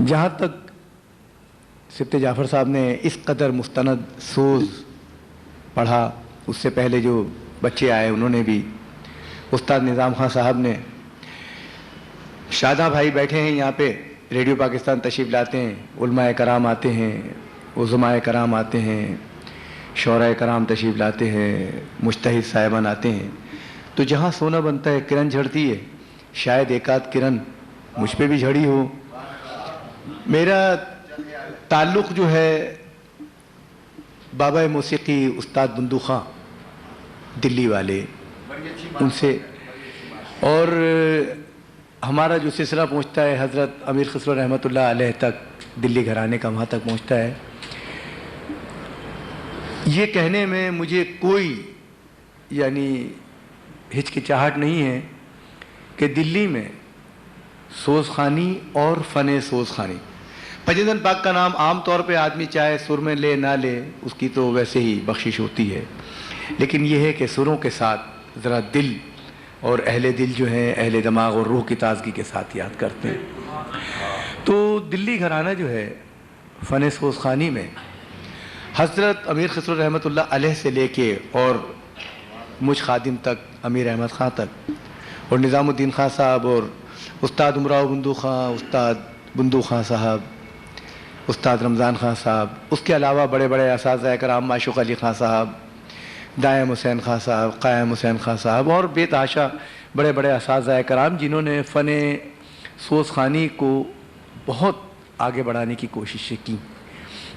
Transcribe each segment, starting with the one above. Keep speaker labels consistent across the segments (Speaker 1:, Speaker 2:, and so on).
Speaker 1: جہاں تک سبت جعفر صاحب نے اس قدر مستند سوز پڑھا، اس سے پہلے جو بچے آئے انہوں نے بھی، استاد نظام خان صاحب نے، شاداں بھائی بیٹھے ہیں یہاں پہ، ریڈیو پاکستان تشریف لاتے ہیں، علماء کرام آتے ہیں، عظماء کرام آتے ہیں، شعراء کرام تشریف لاتے ہیں، مجتہد صاحبان آتے ہیں، تو جہاں سونا بنتا ہے کرن جھڑتی ہے، شاید ایک آدھ کرن مجھ پہ بھی جھڑی ہو۔ میرا تعلق جو ہے بابا موسیقی استاد بندو خان دلی والے ان سے، اور ہمارا جو سلسلہ پہنچتا ہے حضرت امیر خسرو رحمۃ اللہ علیہ تک، دلی گھرانے کا وہاں تک پہنچتا ہے۔ یہ کہنے میں مجھے کوئی یعنی ہچکچاہٹ نہیں ہے کہ دلی میں سوز خوانی اور فن سوز خوانی، پنجتن پاک کا نام عام طور پہ آدمی چاہے سر میں لے نہ لے اس کی تو ویسے ہی بخشش ہوتی ہے، لیکن یہ ہے کہ سروں کے ساتھ ذرا دل اور اہل دل جو ہیں، اہل دماغ اور روح کی تازگی کے ساتھ یاد کرتے ہیں۔ تو دلی گھرانہ جو ہے فن سوز خوانی میں حضرت امیر خسرو رحمۃ اللہ علیہ سے لے کے اور مجھ خادم تک، امیر احمد خان تک، اور نظام الدین خان صاحب، اور استاد امراؤ بندو خان، استاد بندو خان صاحب، استاد رمضان خان صاحب، اس کے علاوہ بڑے بڑے اساتذہ کرام، معشوق علی خان صاحب، دائم حسین خان صاحب، قائم حسین خان صاحب، اور بے تحاشا بڑے بڑے اساتذہ کرام جنہوں نے فن سوز خوانی کو بہت آگے بڑھانے کی کوششیں کی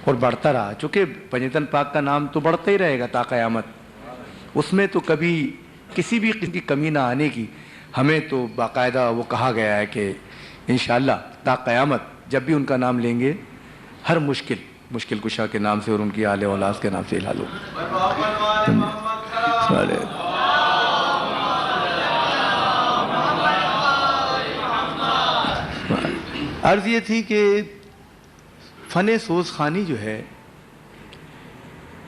Speaker 1: اور بڑھتا رہا، چونکہ پنجتن پاک کا نام تو بڑھتا ہی رہے گا تا قیامت، اس میں تو کبھی کسی بھی قسم کی کمی نہ آنے کی۔ ہمیں تو باقاعدہ وہ کہا گیا ہے کہ انشاءاللہ تا قیامت جب بھی ان کا نام لیں گے ہر مشکل کشا کے نام سے اور ان کی آل اولاد کے نام سے الحال ہوگا۔ عرض یہ تھی کہ فن سوز خوانی جو ہے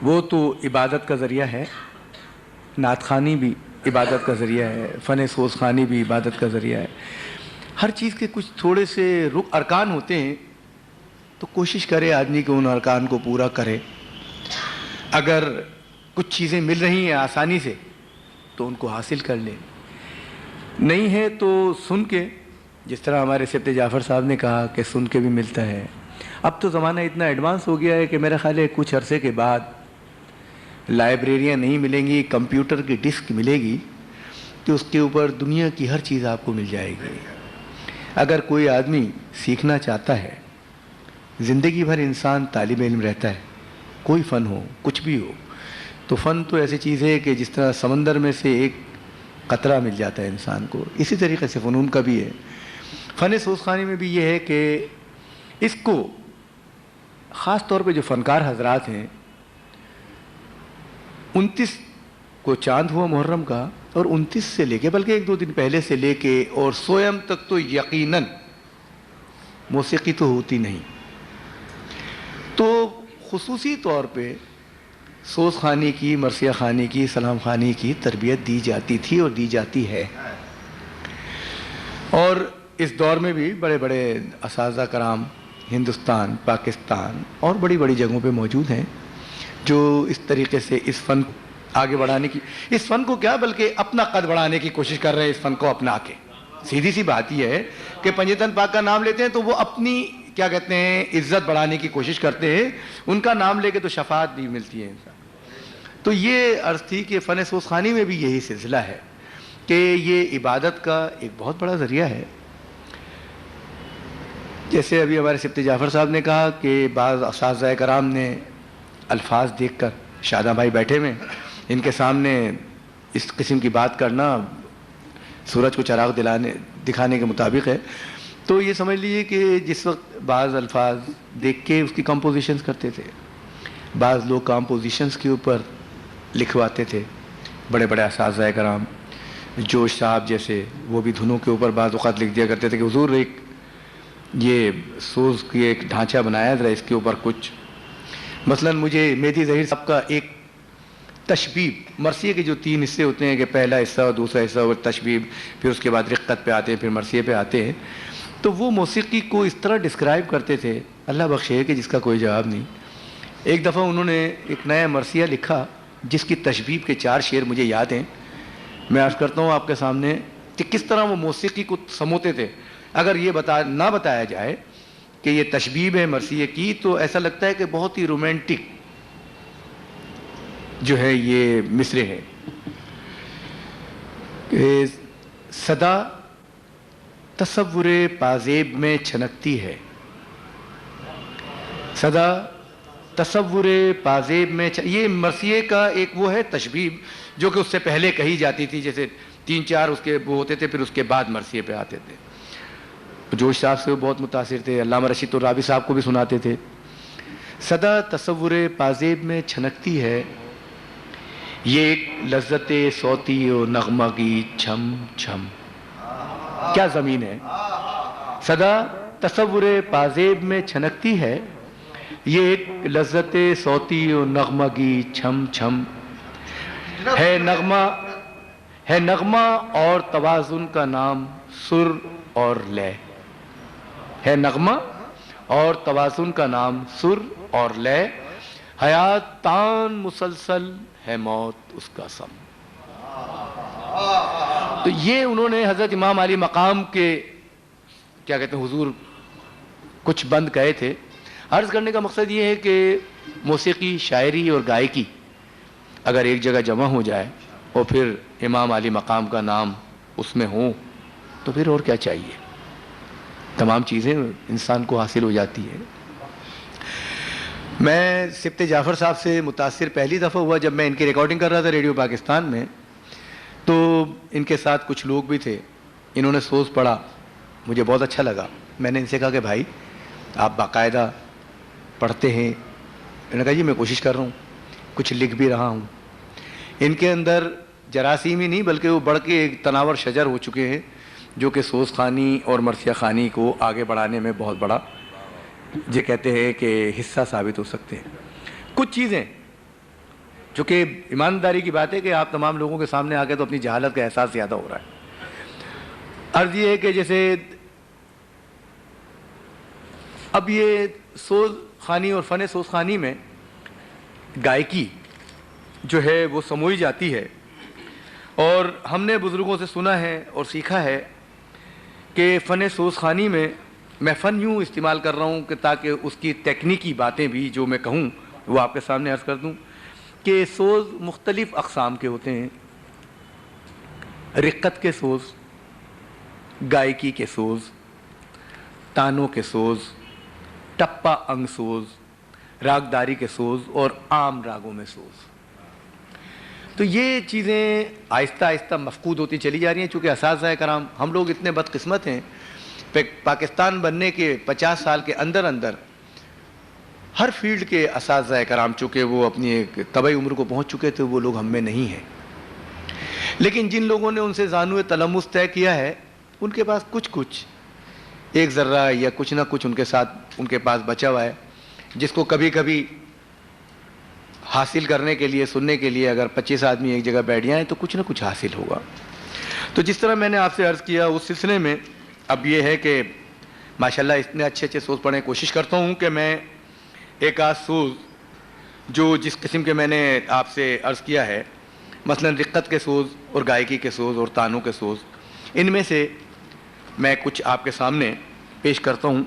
Speaker 1: وہ تو عبادت کا ذریعہ ہے، نعت خوانی بھی عبادت کا ذریعہ ہے، فن سوز خوانی بھی عبادت کا ذریعہ ہے۔ ہر چیز کے کچھ تھوڑے سے ارکان ہوتے ہیں، تو کوشش کرے آدمی کہ ان ارکان کو پورا کرے۔ اگر کچھ چیزیں مل رہی ہیں آسانی سے تو ان کو حاصل کر لے، نہیں ہے تو سن کے، جس طرح ہمارے سبت جعفر صاحب نے کہا کہ سن کے بھی ملتا ہے۔ اب تو زمانہ اتنا ایڈوانس ہو گیا ہے کہ میرا خیال ہے کچھ عرصے کے بعد لائبریریاں نہیں ملیں گی، کمپیوٹر کی ڈسک ملے گی کہ اس کے اوپر دنیا کی ہر چیز آپ کو مل جائے گی۔ اگر کوئی آدمی سیکھنا چاہتا ہے، زندگی بھر انسان طالب علم رہتا ہے، کوئی فن ہو کچھ بھی ہو، تو فن تو ایسی چیز ہے کہ جس طرح سمندر میں سے ایک قطرہ مل جاتا ہے انسان کو، اسی طریقے سے فنون کا بھی ہے۔ فن سوز خوانی میں بھی یہ ہے کہ اس کو خاص طور پہ جو فنکار حضرات ہیں، 29 کو چاند ہوا محرم کا، اور 29 سے لے کے بلکہ 1-2 دن پہلے سے لے کے اور سویم تک تو یقیناً موسیقی تو ہوتی نہیں، تو خصوصی طور پہ سوز خوانی کی، مرثیہ خوانی کی، سلام خوانی کی تربیت دی جاتی تھی اور دی جاتی ہے۔ اور اس دور میں بھی بڑے بڑے اساتذہ کرام ہندوستان، پاکستان اور بڑی بڑی جگہوں پہ موجود ہیں جو اس طریقے سے اس فن کو آگے بڑھانے کی، اس فن کو کیا بلکہ اپنا قد بڑھانے کی کوشش کر رہے ہیں، اس فن کو اپنا کے۔ سیدھی سی بات یہ ہے کہ پنجتن پاک کا نام لیتے ہیں تو وہ اپنی کیا کہتے ہیں عزت بڑھانے کی کوشش کرتے ہیں، ان کا نام لے کے تو شفاعت بھی ملتی ہے انسان۔ تو یہ عرض تھی کہ فن سوز خوانی میں بھی یہی سلسلہ ہے کہ یہ عبادت کا ایک بہت بڑا ذریعہ ہے۔ جیسے ابھی ہمارے سبت جعفر صاحب نے کہا کہ بعض اساتذہ کرام نے الفاظ دیکھ کر، شاداں بھائی بیٹھے ہوئے ان کے سامنے اس قسم کی بات کرنا سورج کو چراغ دکھانے کے مطابق ہے، تو یہ سمجھ لیجیے کہ جس وقت بعض الفاظ دیکھ کے اس کی کمپوزیشنز کرتے تھے، بعض لوگ کمپوزیشنز کے اوپر لکھواتے تھے، بڑے بڑے اساتذہ کرام، جوش صاحب جیسے، وہ بھی دھنوں کے اوپر بعض اوقات لکھ دیا کرتے تھے کہ حضور ایک یہ سوز کی ایک ڈھانچہ بنایا ذرا اس کے اوپر کچھ، مثلا مجھے مہدی ظہیر صاحب کا ایک تشبیب، مرثیے کے جو 3 حصے ہوتے ہیں کہ پہلا حصہ اور دوسرا حصہ اور تشبیب، پھر اس کے بعد رقت پہ آتے ہیں، پھر مرثیے پہ آتے ہیں، تو وہ موسیقی کو اس طرح ڈسکرائب کرتے تھے، اللہ بخشے کہ جس کا کوئی جواب نہیں۔ ایک دفعہ انہوں نے ایک نیا مرثیہ لکھا جس کی تشبیب کے 4 شعر مجھے یاد ہیں، میں عرض کرتا ہوں آپ کے سامنے کہ کس طرح وہ موسیقی کو سموتے تھے۔ اگر یہ نہ بتایا جائے کہ یہ تشبیب ہے مرثیے کی تو ایسا لگتا ہے کہ بہت ہی رومانٹک جو ہے یہ مصرے ہیں کہ صدا تصور پازیب میں چھنکتی ہے، صدا تصور پازیب میں یہ مرثیے کا ایک وہ ہے تشبیب جو کہ اس سے پہلے کہی جاتی تھی، جیسے 3-4 اس کے وہ ہوتے تھے، پھر اس کے بعد مرثیے پہ آتے تھے۔ جوش صاحب سے وہ بہت متاثر تھے، علامہ رشید الرابی صاحب کو بھی سناتے تھے۔ صدا تصور پازیب میں چھنکتی ہے، یہ ایک لذت صوتی و نغمہ کی چھم چھم، کیا زمین ہے۔ صدا تصور پازیب میں چھنکتی ہے، یہ ایک لذت صوتی و نغمہ کی چھم چھم، ہے نغمہ اور توازن کا نام سر اور لے، ہے نغمہ اور توازن کا نام سر اور لے، حیات تان مسلسل ہے موت اس کا سم۔ تو یہ انہوں نے حضرت امام علی مقام کے کیا کہتے ہیں حضور کچھ بند کہے تھے۔ عرض کرنے کا مقصد یہ ہے کہ موسیقی، شاعری اور گائکی اگر ایک جگہ جمع ہو جائے اور پھر امام علی مقام کا نام اس میں ہو تو پھر اور کیا چاہیے، تمام چیزیں انسان کو حاصل ہو جاتی ہے۔ میں سبت جعفر صاحب سے متاثر پہلی دفعہ ہوا جب میں ان کی ریکارڈنگ کر رہا تھا ریڈیو پاکستان میں، تو ان کے ساتھ کچھ لوگ بھی تھے، انہوں نے سوز پڑھا، مجھے بہت اچھا لگا۔ میں نے ان سے کہا کہ بھائی آپ باقاعدہ پڑھتے ہیں؟ انہوں نے کہا جی میں کوشش کر رہا ہوں، کچھ لکھ بھی رہا ہوں۔ ان کے اندر جراثیم ہی نہیں بلکہ وہ بڑھ کے ایک تناور شجر ہو چکے ہیں جو کہ سوز خوانی اور مرثیہ خوانی کو آگے بڑھانے میں بہت بڑا یہ کہتے ہیں کہ حصہ ثابت ہو سکتے ہیں۔ کچھ چیزیں جو کہ ایمانداری کی بات ہے کہ آپ تمام لوگوں کے سامنے آ کے تو اپنی جہالت کا احساس زیادہ ہو رہا ہے۔ عرض یہ ہے کہ جیسے اب یہ سوز خوانی اور فن سوز خوانی میں گائکی جو ہے وہ سموئی جاتی ہے، اور ہم نے بزرگوں سے سنا ہے اور سیکھا ہے کہ فن سوز خوانی میں فن یوں استعمال کر رہا ہوں کہ تاکہ اس کی تکنیکی باتیں بھی جو میں کہوں وہ آپ کے سامنے عرض کر دوں کہ سوز مختلف اقسام کے ہوتے ہیں، رقت کے سوز، گائکی کے سوز، تانوں کے سوز، ٹپا انگ سوز، راگداری کے سوز اور عام راگوں میں سوز۔ تو یہ چیزیں آہستہ آہستہ مفقود ہوتی چلی جا رہی ہیں، چونکہ اساتذہ کرام ہم لوگ اتنے بدقسمت ہیں، پاکستان بننے کے 50 سال کے اندر ہر فیلڈ کے اساتذہ کرام چونکہ وہ اپنی ایک طبعی عمر کو پہنچ چکے تھے، وہ لوگ ہم میں نہیں ہیں، لیکن جن لوگوں نے ان سے زانو تلمس طے کیا ہے ان کے پاس کچھ ایک ذرہ یا کچھ نہ کچھ ان کے پاس بچا ہوا ہے، جس کو کبھی کبھی حاصل کرنے کے لیے، سننے کے لیے اگر 25 آدمی ایک جگہ بیٹھ جائیں تو کچھ نہ کچھ حاصل ہوگا۔ تو جس طرح میں نے آپ سے عرض کیا اس سلسلے میں اب یہ ہے کہ ماشاءاللہ اتنے اچھے سوز پڑھیں، کوشش کرتا ہوں کہ میں ایک آدھ سوز جو جس قسم کے میں نے آپ سے عرض کیا ہے، مثلا رقت کے سوز اور گائکی کے سوز اور تانوں کے سوز، ان میں سے میں کچھ آپ کے سامنے پیش کرتا ہوں۔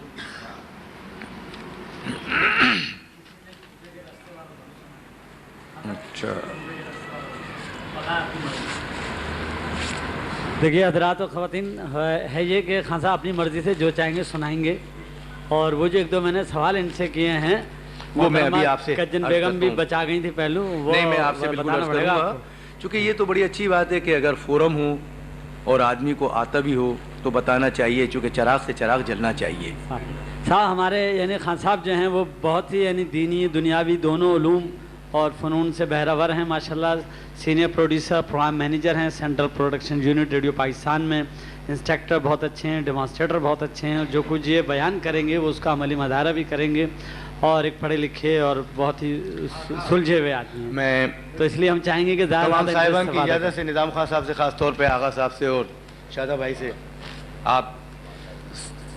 Speaker 1: اچھا
Speaker 2: دیکھیے حضرات و خواتین، ہے یہ کہ خان صاحب اپنی مرضی سے جو چاہیں گے سنائیں گے، اور وہ جو ایک دو میں نے سوال ان سے کیے ہیں
Speaker 1: وہ میں ابھی آپ سے
Speaker 2: کجن بیگم بھی بچا گئی تھی پہلو، وہ
Speaker 1: نہیں میں آپ سے بالکل عرض کروں گا، چونکہ یہ تو بڑی اچھی بات ہے کہ اگر فورم ہو اور آدمی کو آتا بھی ہو تو بتانا چاہیے، چونکہ چراغ سے چراغ جلنا چاہیے۔
Speaker 2: صاحب ہمارے یعنی خان صاحب جو ہیں وہ بہت ہی یعنی دینی دنیاوی دونوں علوم اور فنون سے بہرہ ہیں ماشاءاللہ، سینئر پروڈیوسر، پروگرام مینیجر ہیں central production unit radio Pakistan میں، انسٹرکٹر بہت اچھے ہیں، ڈیمانسٹریٹر بہت اچھے ہیں، جو کچھ یہ بیان کریں گے وہ اس کا عملی مظاہرہ بھی کریں گے، اور ایک پڑھے لکھے اور بہت ہی سلجھے ہوئے آدمی ہیں،
Speaker 1: میں
Speaker 2: تو اس لیے ہم چاہیں گے کہ
Speaker 1: تمام صاحبان کی اجازت سے نظام خان صاحب سے، خاص طور پہ آغا صاحب سے اور شادہ بھائی سے، آپ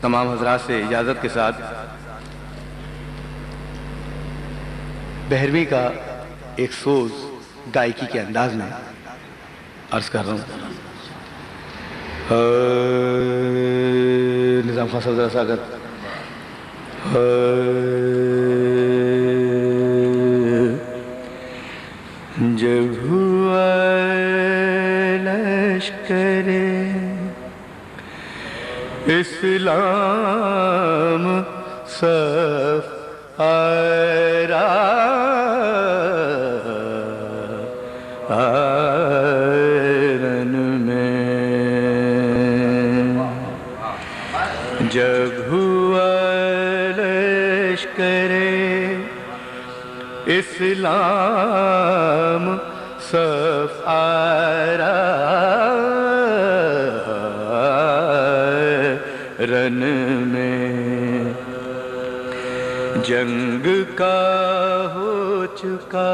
Speaker 1: تمام حضرات سے اجازت کے ساتھ بہرویں کا ایک سوز گائکی کے انداز میں عرض کر رہا ہوں. نظام خان صاحب ذرا سا اگر جب ہوا لشکر اسلام صف آرا آرن میں جب ہوا لشکر اسلام صف آرا رن میں جنگ کا ہو چکا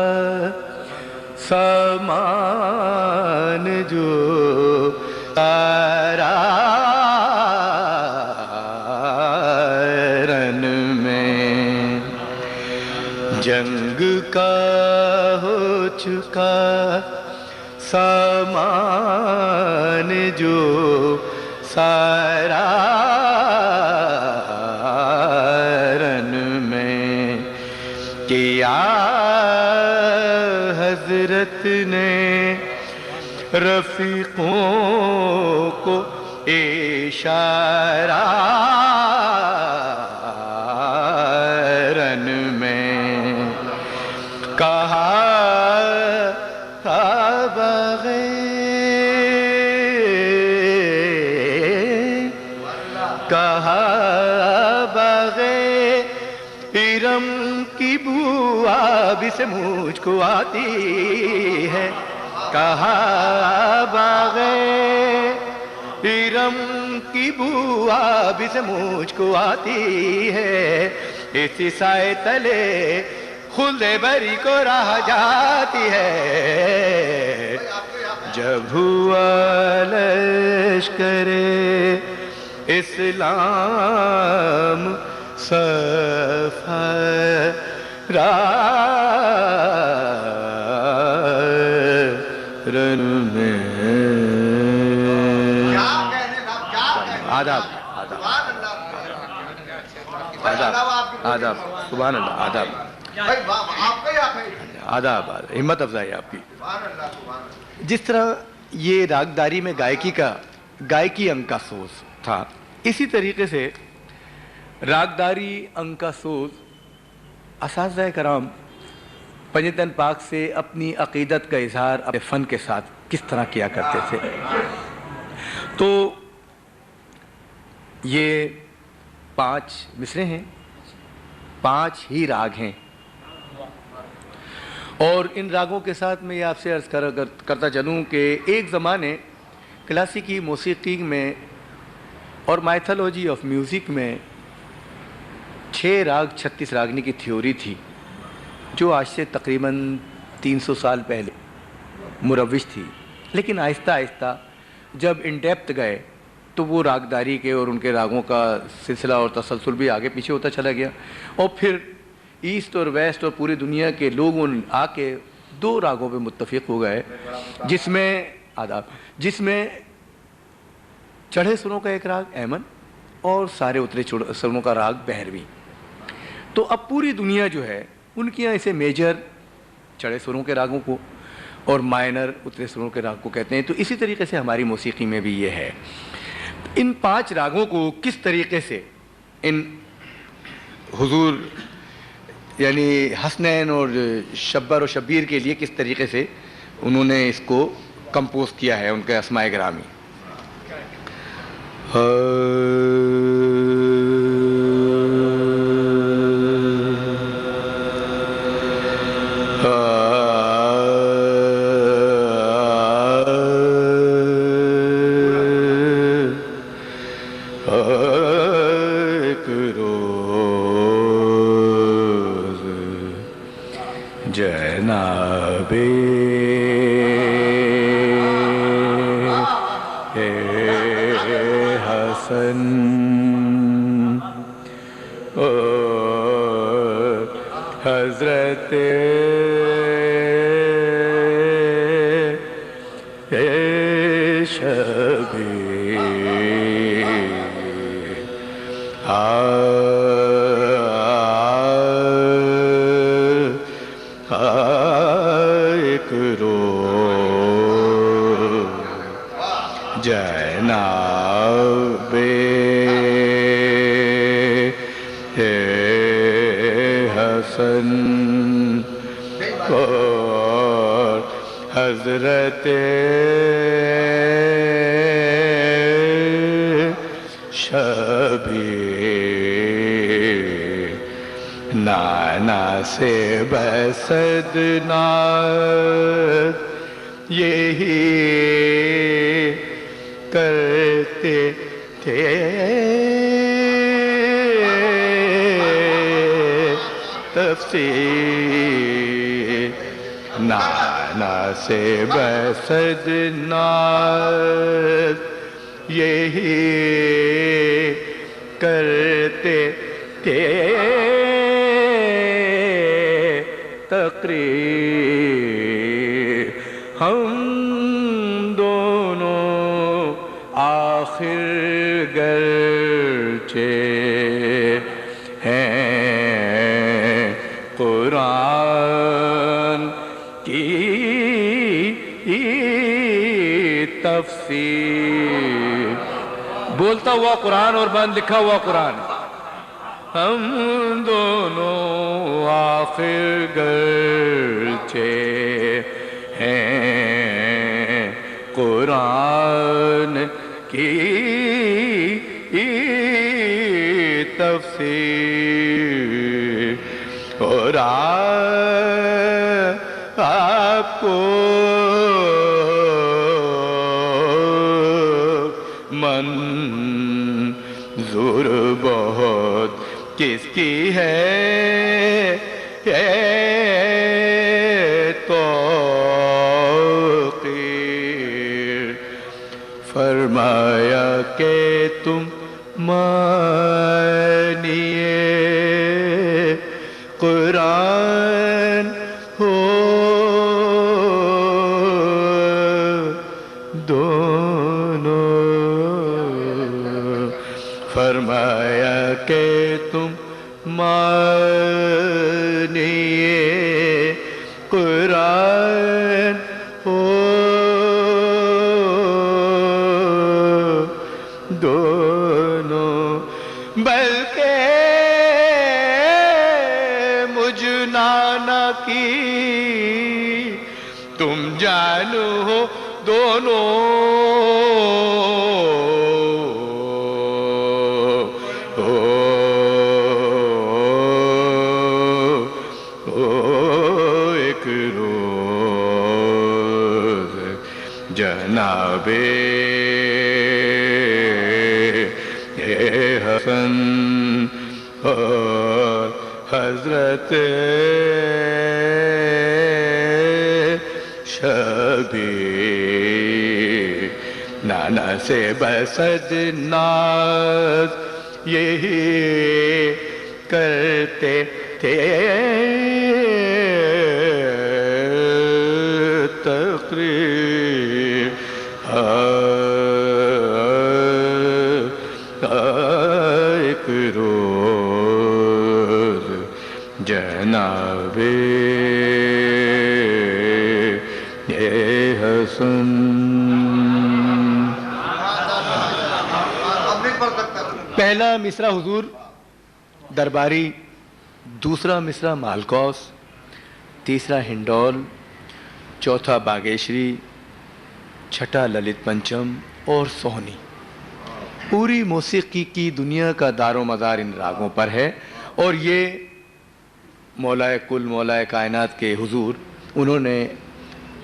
Speaker 1: سامان جو سارا رن میں جنگ کا ہو چکا سامان جو سارا رن میں کیا حضرت نے رفیقوں کو اشارہ رن میں کہا ارم کی بو اب سے مجھ کو آتی ہے کہا باغ ارم کی بو اب سے مجھ کو آتی ہے اسی سائے تلے خلد بری کو راہ جاتی ہے جب ہوا لشکر اسلام رن میں آداب آداب سبحان اللہ آداب آداب ہمت افزائی آپ کی. جس طرح یہ راگداری میں گائکی انگ کا سوز تھا اسی طریقے سے راگداری انگ کا سوز اساتذہ کرام پنجتن پاک سے اپنی عقیدت کا اظہار اپنے فن کے ساتھ کس طرح کیا کرتے تھے. تو یہ 5 مصرے ہیں 5 ہی راگ ہیں اور ان راگوں کے ساتھ میں یہ آپ سے عرض کرتا چلوں کہ ایک زمانے کلاسیکی موسیقی میں اور مائتھولوجی آف میوزک میں 6 راگ 36 راگنی کی تھیوری تھی جو آج سے تقریباً 300 سال پہلے مروج تھی. لیکن آہستہ آہستہ جب ان ڈیپتھ گئے تو وہ راگداری کے اور ان کے راگوں کا سلسلہ اور تسلسل بھی آگے پیچھے ہوتا چلا گیا اور پھر ایسٹ اور ویسٹ اور پوری دنیا کے لوگوں آ کے 2 راگوں پہ متفق ہو گئے جس میں چڑھے سروں کا ایک راگ ایمن اور سارے اترے سروں کا راگ بہرویں. تو اب پوری دنیا جو ہے ان کی یہاں اسے میجر چڑھے سروں کے راگوں کو اور مائنر اترے سروں کے راگ کو کہتے ہیں. تو اسی طریقے سے ہماری موسیقی میں بھی یہ ہے. ان 5 راگوں کو کس طریقے سے ان حضور یعنی حسنین اور شبر و شبیر کے لیے کس طریقے سے انہوں نے اس کو کمپوز کیا ہے ان کے اسماء گرامی. جناب حسن حضرت ایک رو جناب حسن اور حضرت شبیر نانا سے بسد ناز یہی کرتے تھے تفسیر نانا سے بسد ناز یہی کرتے تھے تقریر ہم دونوں آخر گرچہ ہیں قرآن کی تفسیر بولتا ہوا قرآن اور بند لکھا ہوا قرآن ہم دونوں آخر گرچہ ہیں قرآن کی تفسیر اور آپ کو منظور بہت کس کی ہے توقیر فرمایا کہ تم مانیے قرآن ہو دونوں فرمایا کہ تم مانیے قرآن ہو دونوں بلکہ مجھ نانا کی تم جانو ہو دونوں ایک روز جناب حسن اور حضرت شبیر نانا سے بسد ناز یہی کرتے تھے تقریر ایک روز جناب حسن پہلا مصرع حضور درباری، دوسرا مصرع مالکوس، تیسرا ہنڈول، چوتھا باگیشری، چھٹا للت پنچم اور سوہنی۔ پوری موسیقی کی دنیا کا دار و مدار ان راگوں پر ہے، اور یہ مولا کل مولا کائنات کے حضور انہوں نے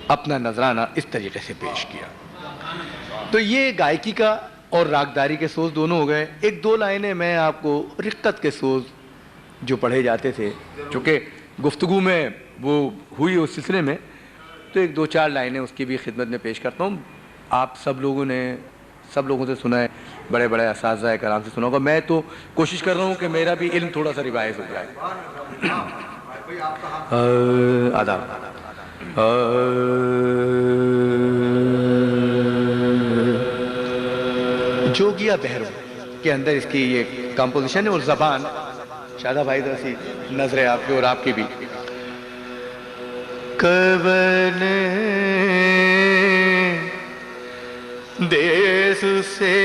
Speaker 1: اپنا نذرانہ اس طریقے سے پیش کیا۔ تو یہ گائکی کا اور راگداری کے سوز دونوں ہو گئے۔ ایک دو لائنیں میں آپ کو رقت کے سوز جو پڑھے جاتے تھے، چونکہ گفتگو میں وہ ہوئی اس سلسلے میں، تو ایک دو چار لائنیں اس کی بھی خدمت میں پیش کرتا ہوں۔ آپ سب لوگوں نے سب لوگوں سے سنا ہے, بڑے بڑے اساتذہ کرام سے سنا ہوگا. میں تو کوشش کر رہا ہوں کہ میرا بھی علم تھوڑا سا ریوائز ہو جائے. آداب. جوگیا بہرو کے اندر اس کی یہ کمپوزیشن ہے, اور زبان شادہ بھائی ذرا سی نظر ہے آپ کی اور آپ کی بھی. کون دیس سے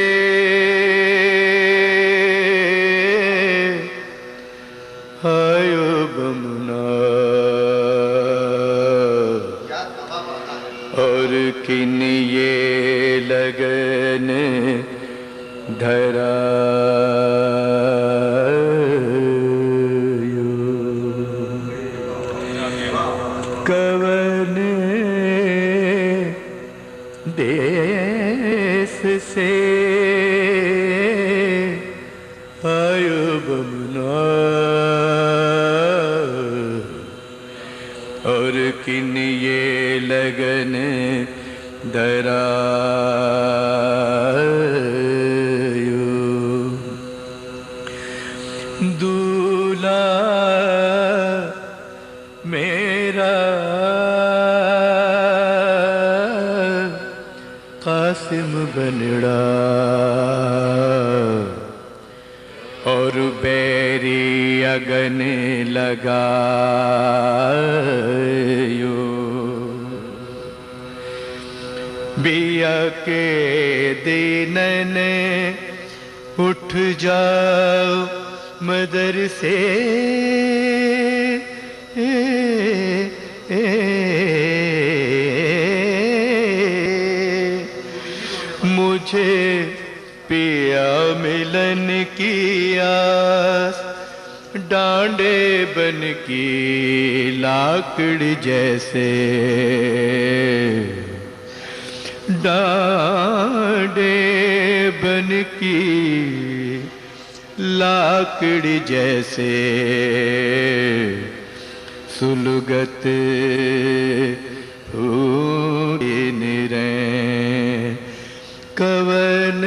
Speaker 1: آیو بمنا, اور کن یہ لگن دھرا کون دیس سے آیو بمنا, اور کن یہ لگن دھرا دولہا میرا قاسم بنڑا, اور بیری اگن لگا بیا کے دینن اٹھ جاؤ مدرسے, مجھے پیا ملن کی آس, ڈانڈے بن کی لاکڑ جیسے, ڈانڈے بن کی لاکڑ جیسے, سلگت ہوئی نریں کون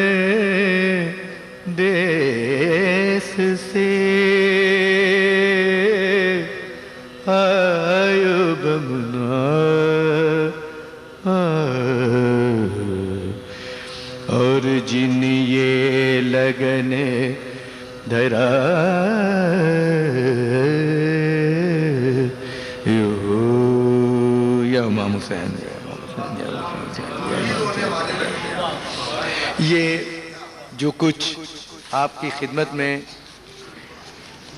Speaker 1: دیس سے آیو بمنا, اور جن یہ لگن دھرا یا امام حسین. یہ جو کچھ آپ کی خدمت میں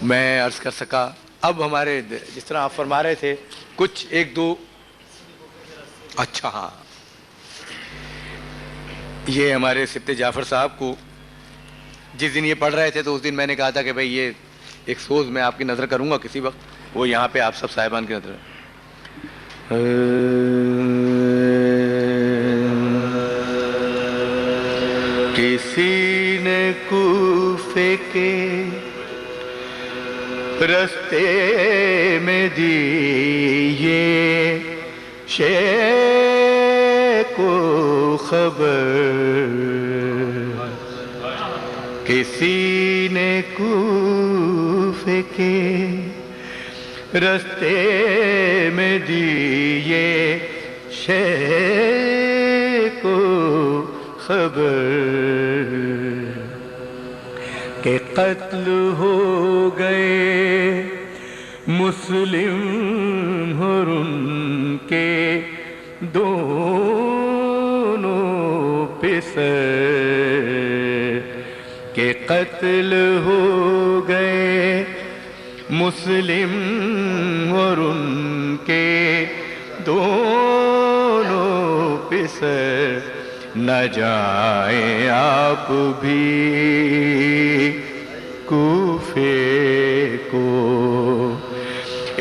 Speaker 1: میں عرض کر سکا, اب ہمارے جس طرح آپ فرما رہے تھے کچھ ایک دو, اچھا ہاں, یہ ہمارے سبت جعفر صاحب کو جس دن یہ پڑھ رہے تھے تو اس دن میں نے کہا تھا کہ بھئی یہ ایک سوز میں آپ کی نظر کروں گا کسی وقت, وہ یہاں پہ آپ سب صاحبان کی نظر ہے. کسی نے کوفے کے رستے میں دی یہ شیخ کو خبر, کسی نے کوفے کے رستے میں دی یہ شیخ کو خبر کہ قتل ہو گئے مسلم اور ان کے دونوں پسر, کہ قتل ہو گئے مسلم اور ان کے دونوں پسر, نہ جائیں آپ بھی کوفے کو,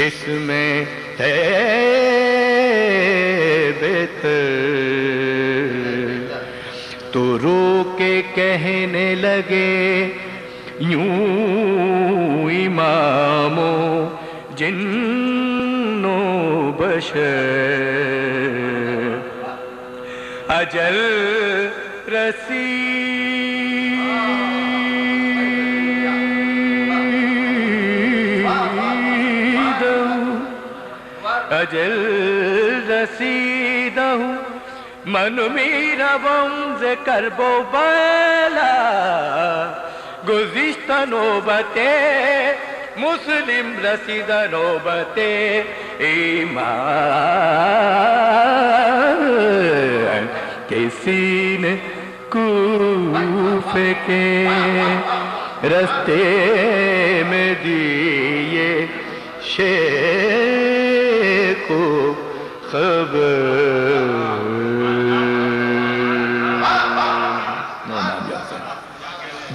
Speaker 1: اس میں ہے بہتر. تو رو کے کہنے لگے یوں اماموں جنوں بشر, اجل رسیدہوں اجل رسیدہوں من میرا بمز کرب و بالا گزشتہ نوبت مسلم رسیدہ نوبت ایمان کسی نے کوفے کے رستے میں دیے شیخ کو خبر.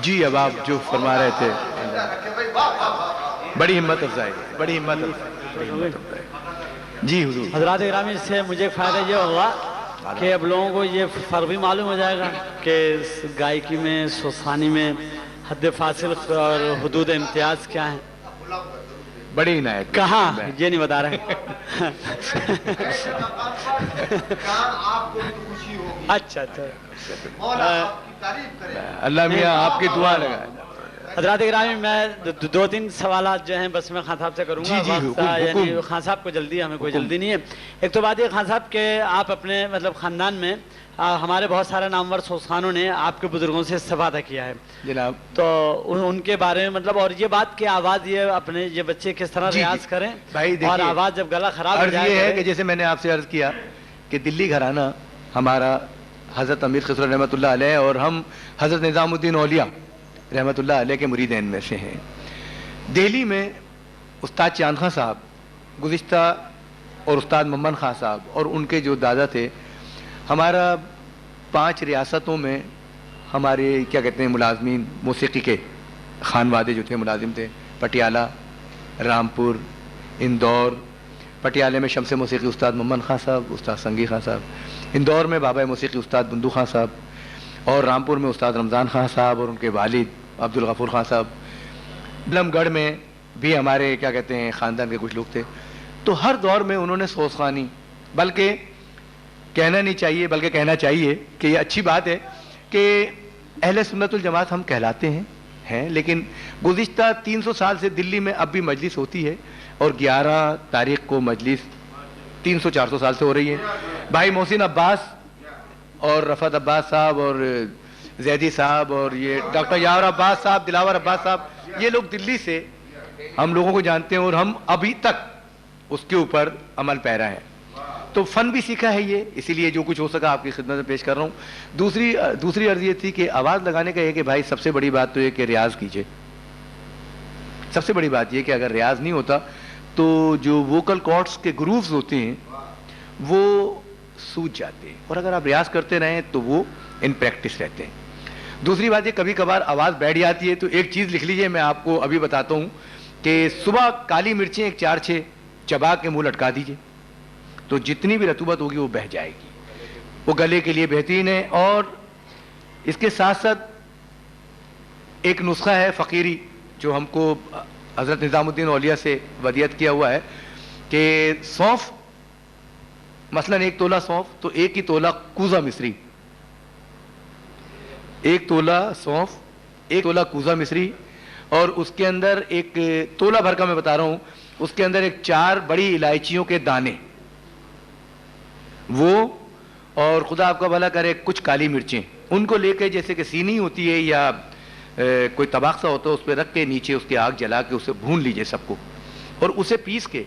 Speaker 1: جی اب آپ جو فرما رہے تھے بڑی ہمت افزائی، بڑی ہمت افزائی. جی حضور.
Speaker 2: حضرات گرامی، اس سے مجھے فائدہ یہ ہوگا کہ اب لوگوں کو یہ فرق بھی معلوم ہو جائے گا کہ گائیکی میں، سوسخانی میں حد فاصل اور حدود امتیاز کیا ہیں.
Speaker 1: بڑی عنایت.
Speaker 2: کہاں یہ نہیں بتا رہے. اچھا اچھا.
Speaker 1: اللہ میاں آپ کی دعا لگائے.
Speaker 2: حضرات گرامی، میں دو تین سوالات جو ہیں بس میں خان صاحب سے کروں گا. یعنی خان صاحب کو جلدی، ہمیں کوئی جلدی نہیں ہے. ایک تو بات یہ خان صاحب کہ آپ اپنے مطلب خاندان میں ہمارے بہت سارے نامور سوسخانوں نے آپ کے بزرگوں سے استفادہ کیا ہے
Speaker 1: جناب،
Speaker 2: تو ان کے بارے میں مطلب، اور یہ بات کہ آواز یہ اپنے یہ بچے کس طرح ریاض کریں اور آواز جب گلا خراب ہو جائے.
Speaker 1: یہ ہے کہ جیسے میں نے آپ سے عرض کیا کہ دلی گھرانہ ہمارا حضرت امیر خسرو رحمۃ اللہ علیہ اور ہم حضرت نظام الدین اولیاء رحمۃ اللہ علیہ کے مریدین میں سے ہیں. دہلی میں استاد چاند خان صاحب گزشتہ اور استاد ممن خان صاحب اور ان کے جو دادا تھے، ہمارا 5 ریاستوں میں ہمارے کیا کہتے ہیں ملازمین موسیقی کے خانوادے جو تھے ملازم تھے. پٹیالہ، رامپور، اندور. پٹیالے میں شمس موسیقی استاد ممن خان صاحب، استاد سنگی خان صاحب. اندور میں بابا موسیقی استاد بندو خان صاحب، اور رامپور میں استاد رمضان خان صاحب اور ان کے والد عبد الغفور خان صاحب. بلم گڑھ میں بھی ہمارے کیا کہتے ہیں خاندان کے کچھ لوگ تھے. تو ہر دور میں انہوں نے سوسخانی، بلکہ کہنا نہیں چاہیے بلکہ کہنا چاہیے کہ یہ اچھی بات ہے کہ اہل سنت الجماعت ہم کہلاتے ہیں لیکن گزشتہ 300 سال سے دلی میں اب بھی مجلس ہوتی ہے اور 11 تاریخ کو مجلس 300-400 سال سے ہو رہی ہے. بھائی محسن عباس اور رفعت عباس صاحب اور زیدی صاحب اور یہ ڈاکٹر یاور عباس صاحب، دلاور عباس صاحب، یہ لوگ دلی سے ہم لوگوں کو جانتے ہیں اور ہم ابھی تک اس کے اوپر عمل پیرا ہیں. تو فن بھی سیکھا ہے یہ، اسی لیے جو کچھ ہو سکا آپ کی خدمت میں پیش کر رہا ہوں. دوسری عرض یہ تھی کہ آواز لگانے کا یہ کہ بھائی سب سے بڑی بات تو یہ کہ ریاض کیجئے. سب سے بڑی بات یہ کہ اگر ریاض نہیں ہوتا تو جو ووکل کارڈز کے گرووز ہوتے ہیں وہ سوج جاتے ہیں، اور اگر آپ ریاض کرتے رہیں تو وہ ان پریکٹس رہتے ہیں. دوسری بات یہ کبھی کبھار آواز بیٹھ جاتی ہے تو ایک چیز لکھ لیجئے، میں آپ کو ابھی بتاتا ہوں کہ صبح کالی مرچیں ایک 4-6 چبا کے منہ لٹکا دیجئے تو جتنی بھی رطوبت ہوگی وہ بہہ جائے گی. وہ گلے کے لیے بہترین ہے. اور اس کے ساتھ ساتھ ایک نسخہ ہے فقیری جو ہم کو حضرت نظام الدین اولیاء سے ودیعت کیا ہوا ہے کہ سونف مثلا 1 تولہ سونف تو 1 ہی تولہ کوزہ مصری، 1 تولہ سونف 1 تولہ کوزہ مصری، اور اس کے اندر ایک تولہ بھر کا میں بتا رہا ہوں، اس کے اندر ایک 4 بڑی الائچیوں کے دانے وہ، اور خدا آپ کا بھلا کرے کچھ کالی مرچیں، ان کو لے کے جیسے کہ سینی ہوتی ہے یا کوئی طباخ سا ہوتا ہے اس پہ رکھ کے نیچے اس کی آگ جلا کے اسے بھون لیجئے سب کو، اور اسے پیس کے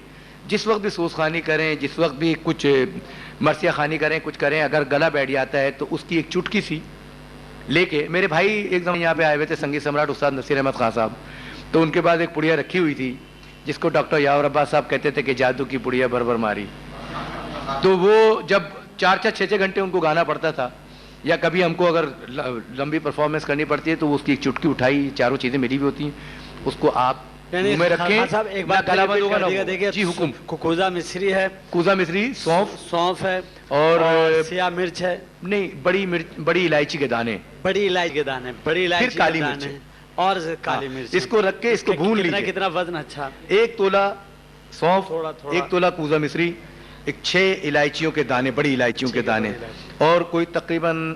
Speaker 1: جس وقت بھی سوز خانی کریں، جس وقت بھی کچھ مرثیہ خانی کریں، کچھ کریں، اگر گلا بیٹھ جاتا ہے تو اس کی ایک چٹکی سی لے کے، میرے بھائی ایک دم یہاں پہ آئے ہوئے تھے سنگیت سمراٹ استاد نصیر احمد خان صاحب، تو ان کے پاس ایک پڑیا رکھی ہوئی تھی جس کو ڈاکٹر یاور عباس صاحب کہتے تھے کہ جادو کی پڑیا بھر بھر ماری. تو وہ جب 4-6 گھنٹے ان کو گانا پڑتا تھا، یا کبھی ہم کو اگر لمبی پرفارمنس کرنی پڑتی ہے تو وہ اس کی ایک چٹکی اٹھائی، چاروں چیزیں ملی ہوئی ہوتی ہیں، اس کو آپ منہ میں رکھیں.
Speaker 2: ایک بات دیکھیے،
Speaker 1: جی حکم.
Speaker 2: کوزہ مصری ہے،
Speaker 1: کوزہ مصری، سونف
Speaker 2: ہے
Speaker 1: اور
Speaker 2: سیاہ مرچ ہے،
Speaker 1: نہیں بڑی الائچی کے دانے،
Speaker 2: بڑی الائچی کے دانے، بڑی الائچی
Speaker 1: کالی مرچ
Speaker 2: اور کالی مرچ،
Speaker 1: اس کو رکھ کے اس کو بھون لیجیے.
Speaker 2: کتنا وزن؟ اچھا
Speaker 1: 1 تولہ سونف، 1 تولہ کوزہ مصری، ایک 6 الائچیوں کے دانے، بڑی الائچیوں کے دانے، اور کوئی تقریباً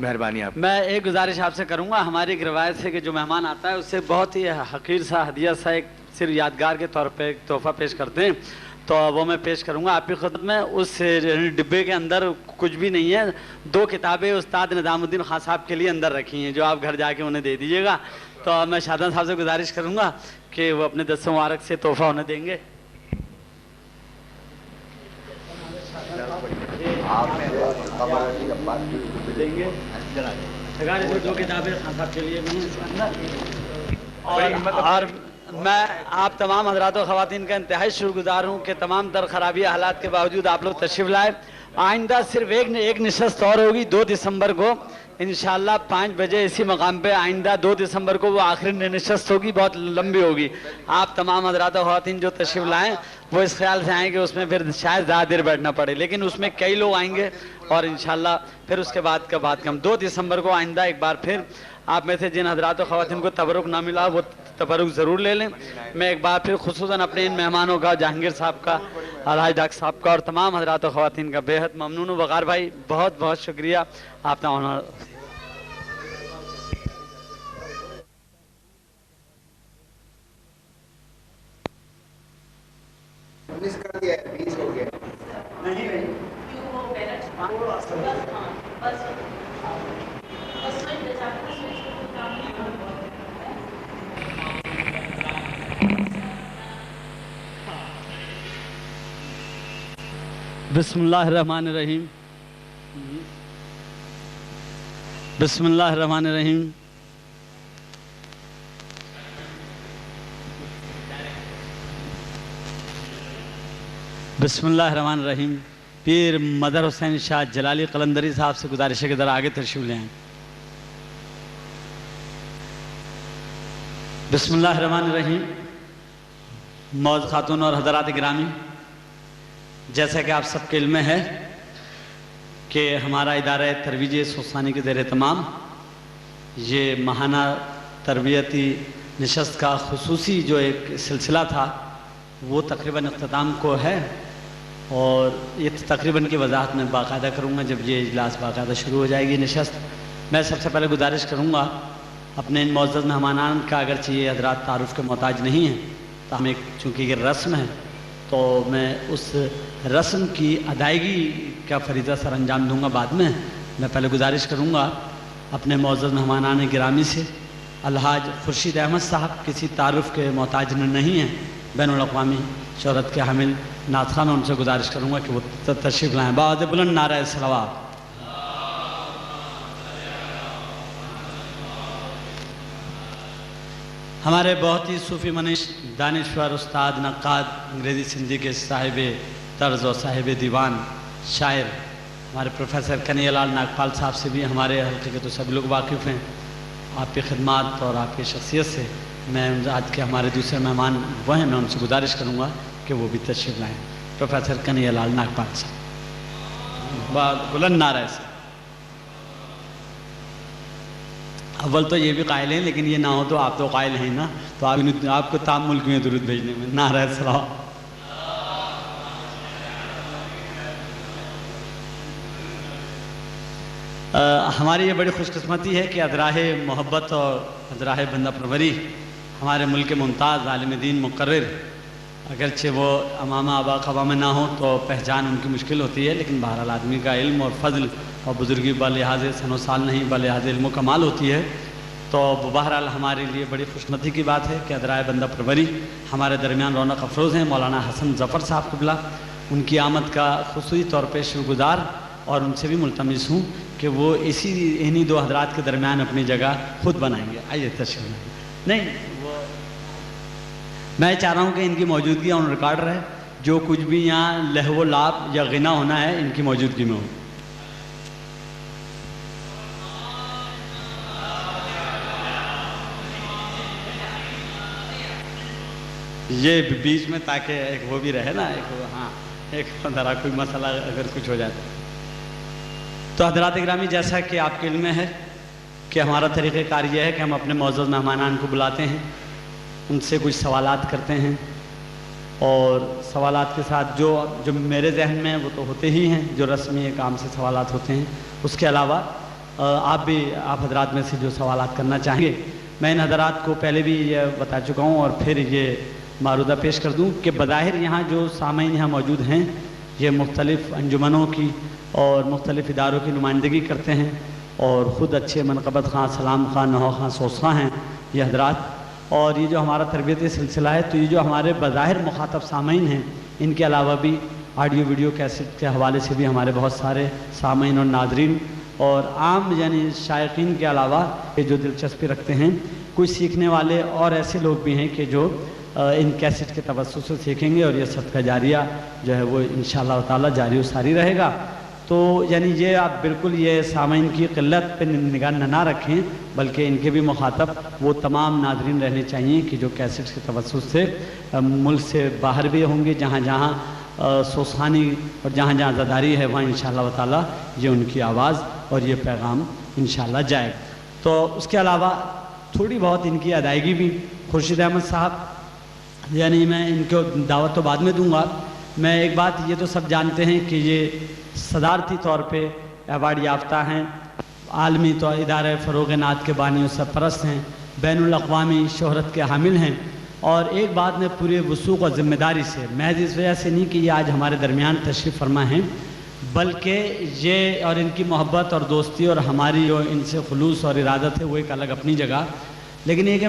Speaker 1: مہربانی آپ.
Speaker 2: میں ایک گزارش آپ سے کروں گا. ہماری ایک روایت ہے کہ جو مہمان آتا ہے اسے بہت ہی حقیر سا ہدیہ سا ایک صرف یادگار کے طور پہ ایک تحفہ پیش کرتے ہیں, تو وہ میں پیش کروں گا آپ کی خدمت میں. اس ڈبے کے اندر کچھ بھی نہیں ہے, 2 کتابیں استاد نظام الدین خان صاحب کے لیے اندر رکھی ہیں جو آپ گھر جا کے انہیں دے دیجیے گا. تو میں شادان صاحب سے گزارش کروں گا کہ وہ اپنے دست مبارک سے تحفہ انہیں دیں گے. دو کتابیں خان صاحب کے لیے بھی ہیں اس کے اندر. اور میں آپ تمام حضرات و خواتین کا انتہائی شکر گزار ہوں کہ تمام در خرابی حالات کے باوجود آپ لوگ تشریف لائے. آئندہ صرف ایک نشست اور ہوگی 2 دسمبر کو انشاءاللہ 5 بجے اسی مقام پہ. آئندہ 2 دسمبر کو وہ آخری نشست ہوگی, بہت لمبی ہوگی. آپ تمام حضرات و خواتین جو تشریف لائیں وہ اس خیال سے آئیں کہ اس میں پھر شاید زیادہ دیر بیٹھنا پڑے, لیکن اس میں کئی لوگ آئیں گے اور انشاءاللہ پھر اس کے بعد کا بات کم. 2 دسمبر کو آئندہ ایک بار پھر آپ میں سے جن حضرات و خواتین کو تبرک نہ ملا وہ تبرک ضرور لے لیں. میں ایک بار پھر خصوصاً اپنے ان مہمانوں کا, جہانگیر صاحب کا, الحاج ڈاکٹر صاحب کا اور تمام حضرات و خواتین کا بے حد ممنون ہوں. وقار بھائی بہت بہت شکریہ, آپ تمام. بسم اللہ الرحمن الرحیم. بسم اللہ الرحمن الرحیم. بسم اللہ الرحمن الرحیم. پیر مدر حسین شاہ جلالی قلندری صاحب سے گزارش ہے کہ ذرا آگے تشریف لے آئیں. بسم اللہ الرحمن الرحیم. معزز خاتون اور حضرات گرامی, جیسا کہ آپ سب کے علم میں ہے کہ ہمارا ادارہ ترویج سوسانی کے زیر اہتمام یہ ماہانہ تربیتی نشست کا خصوصی جو ایک سلسلہ تھا وہ تقریباً اختتام کو ہے, اور یہ تقریباً کی وضاحت میں باقاعدہ کروں گا جب یہ اجلاس باقاعدہ شروع ہو جائے گی نشست. میں سب سے پہلے گزارش کروں گا اپنے ان معزز مہمانان کا, اگرچہ یہ حضرات تعارف کے محتاج نہیں ہیں تاہم ایک چونکہ یہ رسم ہے تو میں اس رسم کی ادائیگی کا فریضہ سر انجام دوں گا بعد میں. میں پہلے گزارش کروں گا اپنے معزز مہمانان گرامی سے. الحاج خورشید احمد صاحب کسی تعارف کے محتاج نہیں ہیں, بین الاقوامی شہرت کے حامل نعت خواں. میں ان سے گزارش کروں گا کہ وہ تشریف لائیں. بآواز بلند نعرہ صلوات. ہمارے بہت ہی صوفی منش, دانشور, استاد, نقاد, انگریزی سندھی کے صاحب طرز و صاحب دیوان, شاعر ہمارے پروفیسر کنہیا لال ناگپال صاحب سے بھی ہمارے حلقے کے تو سب لوگ واقف ہیں. آپ کی خدمات اور آپ کی شخصیت سے میں آج کے ہمارے دوسرے مہمان وہ ہیں, میں ان سے گزارش کروں گا کہ وہ بھی تشریف لائیں. پروفیسر کنہیا لال ناگپال صاحب, بلند نعرہ سے. اول تو یہ بھی قائل ہیں, لیکن یہ نہ ہو تو آپ تو قائل ہیں نا, تو آپ کو تام ملک میں درود بھیجنے میں. نعرہ سلام. ہماری یہ بڑی خوش قسمتی ہے کہ ادراہ محبت اور ادراہ بندہ پروری ہمارے ملک کے ممتاز عالم دین مقرر, اگرچہ وہ امامہ آبا خبا میں نہ ہوں تو پہچان ان کی مشکل ہوتی ہے, لیکن بہرحال آدمی کا علم اور فضل اور بزرگی بلحاظ سن و سال نہیں بلحاظ علم و کمال ہوتی ہے. تو بہرحال ہمارے لیے بڑی خوش قسمتی کی بات ہے کہ ادراہ بندہ پروری ہمارے درمیان رونق افروز ہیں. مولانا حسن ظفر صاحب قبلہ, ان کی آمد کا خصوصی طور پہ شکر گزار, اور ان سے بھی ملتمس ہوں کہ وہ انہی 2 حضرات کے درمیان اپنی جگہ خود بنائیں گے. آئیے تشریف نہیں, وہ میں چاہ رہا ہوں کہ ان کی موجودگی آن ریکارڈ رہے. جو کچھ بھی یہاں لہو و لعب یا غنا ہونا ہے ان کی موجودگی میں ہو. یہ بیچ میں تاکہ ایک وہ بھی رہے نا, ایک ذرا کوئی مسئلہ اگر کچھ ہو جائے تو. حضرات گرامی, جیسا کہ آپ کے علم میں ہے کہ ہمارا طریقہ کار یہ ہے کہ ہم اپنے معزز مہمانان کو بلاتے ہیں, ان سے کچھ سوالات کرتے ہیں, اور سوالات کے ساتھ جو میرے ذہن میں وہ تو ہوتے ہی ہیں, جو رسمی کام سے سوالات ہوتے ہیں. اس کے علاوہ آپ حضرات میں سے جو سوالات کرنا چاہیں گے میں ان حضرات کو پہلے بھی یہ بتا چکا ہوں اور پھر یہ معروضہ پیش کر دوں کہ بظاہر یہاں جو سامعین یہاں موجود ہیں یہ مختلف انجمنوں کی اور مختلف اداروں کی نمائندگی کرتے ہیں اور خود اچھے منقبت خواں، سلام خواں، نہو خواں، سوس خواں ہیں یہ حضرات، اور یہ جو ہمارا تربیتی سلسلہ ہے تو یہ جو ہمارے بظاہر مخاطب سامعین ہیں ان کے علاوہ بھی آڈیو ویڈیو کیسٹ کے حوالے سے بھی ہمارے بہت سارے سامعین اور ناظرین اور عام یعنی شائقین کے علاوہ کہ جو دلچسپی رکھتے ہیں، کچھ سیکھنے والے اور ایسے لوگ بھی ہیں کہ جو ان کیسٹ کے توسط سے سیکھیں گے اور یہ صدقہ جاریہ جو ہے وہ انشاءاللہ تعالی جاری و ساری رہے گا۔ تو یعنی یہ آپ بالکل یہ سامعین کی قلت پہ نگاہ نہ رکھیں بلکہ ان کے بھی مخاطب وہ تمام ناظرین رہنے چاہیے کہ جو کیسٹ کے توسط سے ملک سے باہر بھی ہوں گے، جہاں جہاں سوسخانی اور جہاں جہاں زداری ہے وہاں انشاءاللہ تعالی یہ ان کی آواز اور یہ پیغام انشاءاللہ جائے۔ تو اس کے علاوہ تھوڑی بہت ان کی ادائیگی بھی خورشید احمد صاحب یعنی میں ان کو دعوت تو بعد میں دوں گا، میں ایک بات یہ تو سب جانتے ہیں کہ یہ صدارتی طور پہ ایوارڈ یافتہ ہیں، عالمی طور ادارہ فروغ نعت کے بانی و سرپرست ہیں، بین الاقوامی شہرت کے حامل ہیں، اور ایک بات میں پورے وثوق اور ذمہ داری سے محض اس وجہ سے نہیں کہ یہ آج ہمارے درمیان تشریف فرما ہیں بلکہ یہ اور ان کی محبت اور دوستی اور ہماری جو ان سے خلوص اور ارادت ہے وہ ایک الگ اپنی جگہ، لیکن یہ کہ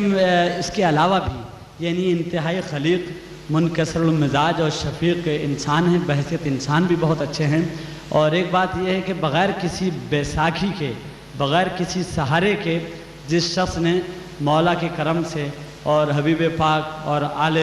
Speaker 2: اس کے علاوہ بھی یعنی انتہائی خلیق، منکسر المزاج اور شفیق انسان ہیں، بحیثیت انسان بھی بہت اچھے ہیں، اور ایک بات یہ ہے کہ بغیر کسی بیساکھی کے، بغیر کسی سہارے کے جس شخص نے مولا کے کرم سے اور حبیب پاک اور آل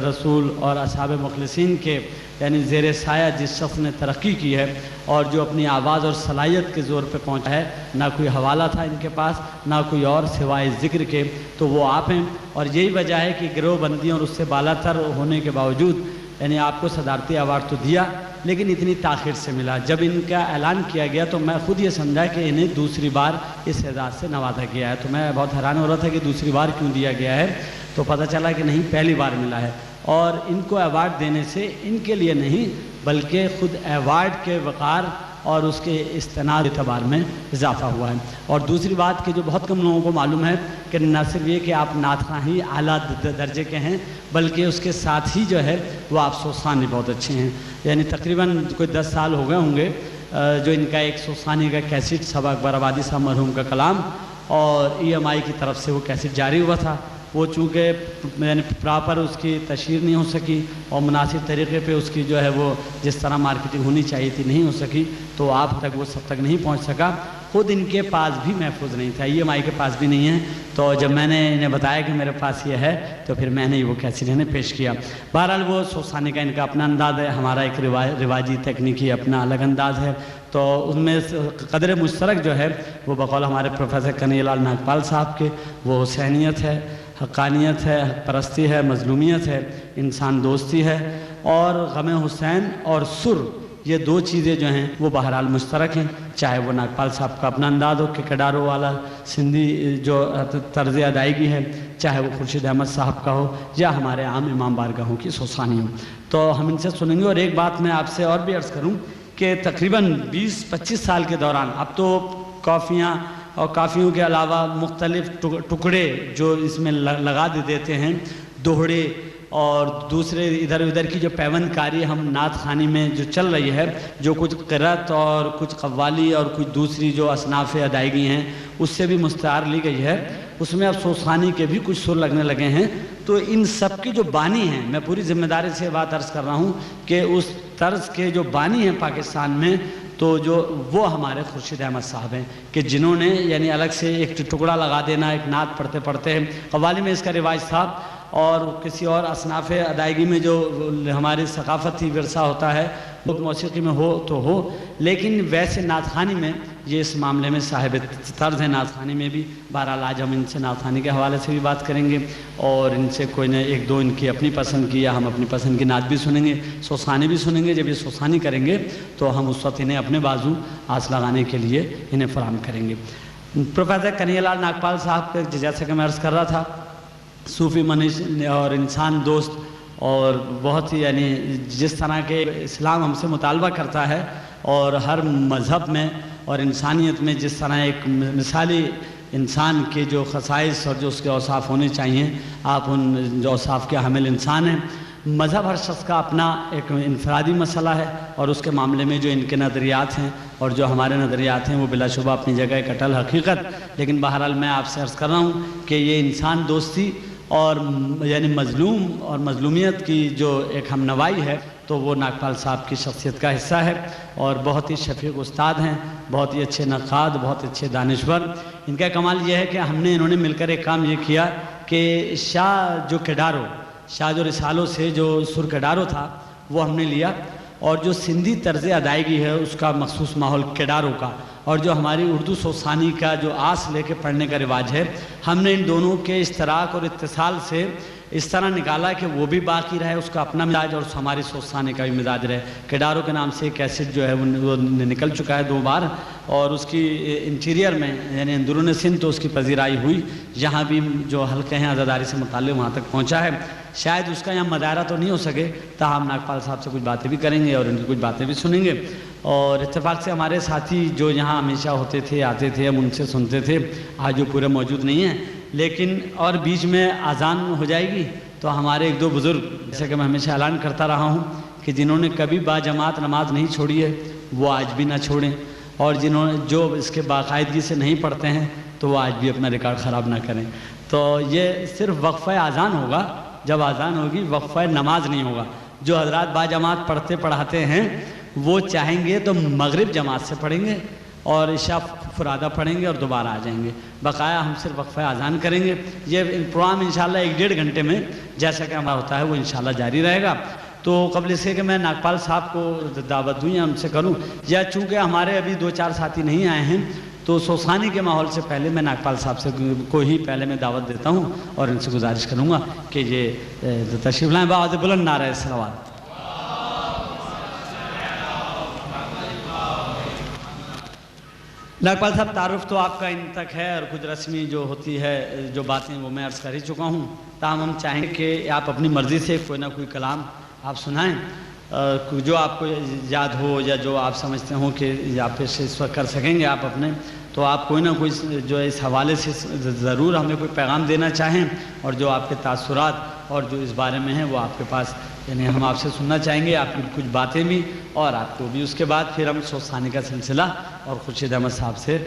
Speaker 2: رسول اور اصحاب مخلصین کے یعنی زیر سایہ جس شخص نے ترقی کی ہے اور جو اپنی آواز اور صلاحیت کے زور پہ پہنچا ہے، نہ کوئی حوالہ تھا ان کے پاس نہ کوئی اور سوائے ذکر کے، تو وہ آپ ہیں، اور یہی وجہ ہے کہ گروہ بندی اور اس سے بالا تر ہونے کے باوجود یعنی آپ کو صدارتی ایوارڈ تو دیا لیکن اتنی تاخیر سے ملا۔ جب ان کا اعلان کیا گیا تو میں خود یہ سمجھا کہ انہیں دوسری بار اس اعزاز سے نوازا گیا ہے، تو میں بہت حیران ہو رہا تھا کہ دوسری بار کیوں دیا گیا ہے، تو پتہ چلا کہ نہیں پہلی بار ملا ہے، اور ان کو ایوارڈ دینے سے ان کے لیے نہیں بلکہ خود ایوارڈ کے وقار اور اس کے استناد اعتبار میں اضافہ ہوا ہے۔ اور دوسری بات کہ جو بہت کم لوگوں کو معلوم ہے کہ نہ صرف یہ کہ آپ نعت خواں ہی اعلیٰ درجے کے ہیں بلکہ اس کے ساتھ ہی جو ہے وہ آپ سوسخانی بہت اچھے ہیں، یعنی تقریباً کوئی 10 سال ہو گئے ہوں گے جو ان کا ایک سوسخانی کا کیسٹ سبا اکبر آبادی صاحب مرحوم کا کلام اور EMI کی طرف سے وہ کیسٹ جاری ہوا تھا، وہ چونکہ یعنی پراپر اس کی تشہیر نہیں ہو سکی اور مناسب طریقے پہ اس کی جو ہے وہ جس طرح مارکیٹنگ ہونی چاہیے تھی نہیں ہو سکی، تو آپ تک وہ سب تک نہیں پہنچ سکا، خود ان کے پاس بھی محفوظ نہیں تھا، EMI کے پاس بھی نہیں ہے، تو جب میں نے انہیں بتایا کہ میرے پاس یہ ہے تو پھر میں نے وہ کیسٹ انہیں پیش کیا۔ بہرحال وہ سوسخانی کا ان کا اپنا انداز ہے، ہمارا ایک رواجی تکنیکی اپنا الگ انداز ہے، تو ان میں قدر مشترک جو ہے وہ بقول ہمارے پروفیسر کنہیا لال ناگپال صاحب کے وہ حسینیت ہے، حقانیت ہے، حق پرستی ہے، مظلومیت ہے، انسان دوستی ہے، اور غم حسین اور سر یہ دو چیزیں جو ہیں وہ بہرحال مشترک ہیں، چاہے وہ ناگپال صاحب کا اپنا انداز ہو کہ کڈارو والا سندھی جو طرز ادائیگی ہے، چاہے وہ خورشید احمد صاحب کا ہو یا ہمارے عام امام بارگاہوں کی سوسخانی ہو، تو ہم ان سے سنیں گے۔ اور ایک بات میں آپ سے اور بھی عرض کروں کہ تقریباً 20-25 سال کے دوران اب تو کافیاں اور کافیوں کے علاوہ مختلف ٹکڑے جو اس میں لگا دیتے ہیں، دوہڑے اور دوسرے ادھر ادھر کی جو پیوند کاری ہم نعت خوانی میں جو چل رہی ہے، جو کچھ قرأت اور کچھ قوالی اور کچھ دوسری جو اصناف ادائیگی ہیں اس سے بھی مستعار لی گئی ہے، اس میں اب سوسخانی کے بھی کچھ سر لگنے لگے ہیں، تو ان سب کی جو بانی ہیں، میں پوری ذمہ داری سے بات عرض کر رہا ہوں کہ اس طرز کے جو بانی ہیں پاکستان میں تو جو وہ ہمارے خورشید احمد صاحب ہیں کہ جنہوں نے یعنی الگ سے ایک ٹکڑا لگا دینا ایک نعت پڑھتے پڑھتے قوالی میں اس کا رواج تھا، اور کسی اور اصناف ادائیگی میں جو ہماری ثقافتی ورثہ ہوتا ہے وہ موسیقی میں ہو تو ہو، لیکن ویسے نعت خوانی میں یہ اس معاملے میں صاحب طرز ہے نعت خوانی میں بھی۔ بہرحال آج ہم ان سے نعت خوانی کے حوالے سے بھی بات کریں گے اور ان سے کوئی نہ ایک دو ان کی اپنی پسند کی یا ہم اپنی پسند کی نعت بھی سنیں گے، سوسخانی بھی سنیں گے۔ جب یہ سوسخانی کریں گے تو ہم اس وقت انہیں اپنے بازو آس لگانے کے لیے انہیں فراہم کریں گے۔ پروفیسر کنہیا لال ناگپال صاحب کے جیسا کہ میں عرض کر رہا تھا، صوفی منش اور انسان دوست اور بہت ہی یعنی جس طرح کے اسلام ہم سے مطالبہ کرتا ہے اور ہر مذہب میں اور انسانیت میں جس طرح ایک مثالی انسان کے جو خصائص اور جو اس کے اوصاف ہونے چاہیے، آپ ان جو اوصاف کے حامل انسان ہیں۔ مذہب ہر شخص کا اپنا ایک انفرادی مسئلہ ہے، اور اس کے معاملے میں جو ان کے نظریات ہیں اور جو ہمارے نظریات ہیں وہ بلا شبہ اپنی جگہ ایک اٹل حقیقت، لیکن بہرحال میں آپ سے عرض کر رہا ہوں کہ یہ انسان دوستی اور یعنی مظلوم اور مظلومیت کی جو ایک ہم نوائی ہے، تو وہ ناگپال صاحب کی شخصیت کا حصہ ہے، اور بہت ہی شفیق استاد ہیں، بہت ہی اچھے نقاد، بہت اچھے دانشور۔ ان کا کمال یہ ہے کہ انہوں نے مل کر ایک کام یہ کیا کہ شاہ جو رسالوں سے جو سر کڈارو تھا وہ ہم نے لیا، اور جو سندھی طرز ادائیگی ہے اس کا مخصوص ماحول کڈارو کا، اور جو ہماری اردو سوسانی کا جو آس لے کے پڑھنے کا رواج ہے، ہم نے ان دونوں کے اشتراک اور اتصال سے اس طرح نکالا کہ وہ بھی باقی رہے، اس کا اپنا مزاج، اور ہماری سوسانی کا بھی مزاج رہے۔ کڈارو کے نام سے ایک کیسٹ جو ہے وہ نکل چکا ہے 2 بار، اور اس کی انٹیریئر میں یعنی اندرون سندھ تو اس کی پذیرائی ہوئی، جہاں بھی جو حلقے ہیں عزاداری سے متعلق وہاں تک پہنچا ہے۔ شاید اس کا یہاں مداحرہ تو نہیں ہو سکے، تاہم ناگپال صاحب سے کچھ باتیں بھی کریں گے اور ان کی کچھ باتیں بھی سنیں گے۔ اور اتفاق سے ہمارے ساتھی جو یہاں ہمیشہ ہوتے تھے، آتے تھے، ہم ان سے سنتے تھے، آج جو پورے موجود نہیں ہیں، لیکن اور بیچ میں اذان ہو جائے گی تو ہمارے 1-2 بزرگ، جیسے کہ میں ہمیشہ اعلان کرتا رہا ہوں کہ جنہوں نے کبھی باجماعت نماز نہیں چھوڑی ہے وہ آج بھی نہ چھوڑیں، اور جنہوں نے جو اس کے باقاعدگی سے نہیں پڑھتے ہیں تو وہ آج بھی اپنا ریکارڈ خراب نہ کریں۔ تو یہ صرف وقفہ اذان ہوگا، جب اذان ہوگی، وقفہ نماز نہیں ہوگا۔ جو حضرات باجماعت پڑھاتے ہیں وہ چاہیں گے تو مغرب جماعت سے پڑھیں گے اور عشاء فرادہ پڑھیں گے اور دوبارہ آ جائیں گے، بقایا ہم صرف وقفہ اذان کریں گے۔ یہ پروگرام انشاءاللہ 1-1.5 گھنٹے میں جیسا کہ ہمارا ہوتا ہے وہ انشاءاللہ جاری رہے گا۔ تو قبل اس کے کہ میں ناگپال صاحب کو دعوت دوں یا ہم سے کروں، یا چونکہ ہمارے ابھی 2-4 ساتھی نہیں آئے ہیں، تو سوسانی کے ماحول سے پہلے میں ناگپال صاحب سے کو ہی پہلے میں دعوت دیتا ہوں اور ان سے گزارش کروں گا کہ یہ تشریف لائیں، بآواز بلند نعرہ صلوات۔ ناگپال صاحب، تعارف تو آپ کا ان تک ہے اور کچھ رسمی جو ہوتی ہے جو باتیں وہ میں عرض کر ہی چکا ہوں، تاہم ہم چاہیں گے کہ آپ اپنی مرضی سے کوئی نہ کوئی کلام آپ سنائیں، جو آپ کو یاد ہو یا جو آپ سمجھتے ہوں کہ آپ اس وقت کر سکیں گے آپ اپنے، تو آپ کوئی نہ کوئی جو اس حوالے سے ضرور ہمیں کوئی پیغام دینا چاہیں، اور جو آپ کے تاثرات اور جو اس بارے میں ہیں وہ آپ کے پاس یعنی ہم آپ سے سننا چاہیں گے، آپ کی کچھ باتیں بھی اور آپ کو بھی۔ اس کے بعد پھر ہم سوسانی کا سلسلہ اور خورشید احمد صاحب سے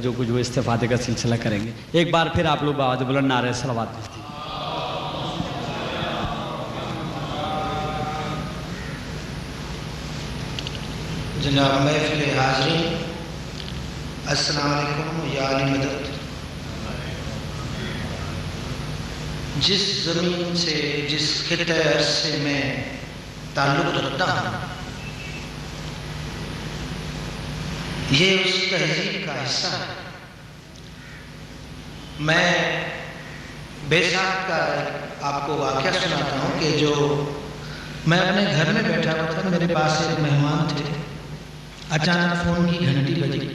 Speaker 2: جو کچھ وہ استفادے کا سلسلہ کریں گے۔ ایک بار پھر آپ لوگ بآواز بلند نعرہ صلوات بھیجتے ہیں۔
Speaker 3: جناب محفل حاضرین، السلام علیکم یا علی مدد۔ جس زمین سے، جس خطے ارض سے میں تعلق رکھتا ہوں، یہ اس تہذیب کا حصہ ہے۔ میں بیساکھ کا آپ کو واقعہ سناتا ہوں کہ جو میں اپنے گھر میں بیٹھا ہوا تھا، میرے پاس ایک مہمان تھے، اچانک فون کی گھنٹی بجی،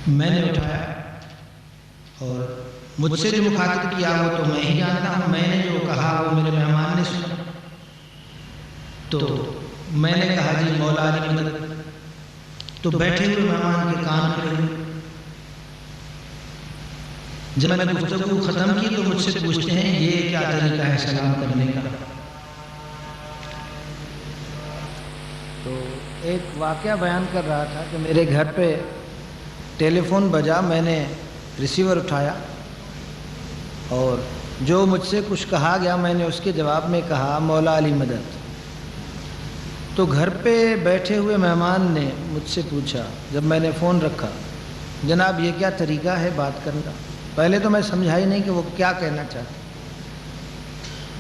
Speaker 3: میں نے اٹھایا اور مجھ سے جو مخاطب کیا وہ تو میں ہی جانتا ہوں، میں نے جو کہا وہ میرے مہمان نے سنا، تو میں نے کہا جی مولا علی مدد، تو بیٹھے ہوئے مہمان کے کان کھلے ہوئے۔ جب میں نے گفتگو ختم کی تو مجھ سے پوچھتے ہیں یہ کیا طریقہ ہے سلام کرنے کا؟ تو ایک واقعہ بیان کر رہا تھا کہ میرے گھر پہ ٹیلی فون بجا، میں نے ریسیور اٹھایا اور جو مجھ سے کچھ کہا گیا میں نے اس کے جواب میں کہا مولا علی مدد۔ تو گھر پہ بیٹھے ہوئے مہمان نے مجھ سے پوچھا جب میں نے فون رکھا، جناب یہ کیا طریقہ ہے بات کرنے کا؟ پہلے تو میں سمجھا ہی نہیں کہ وہ کیا کہنا چاہتے۔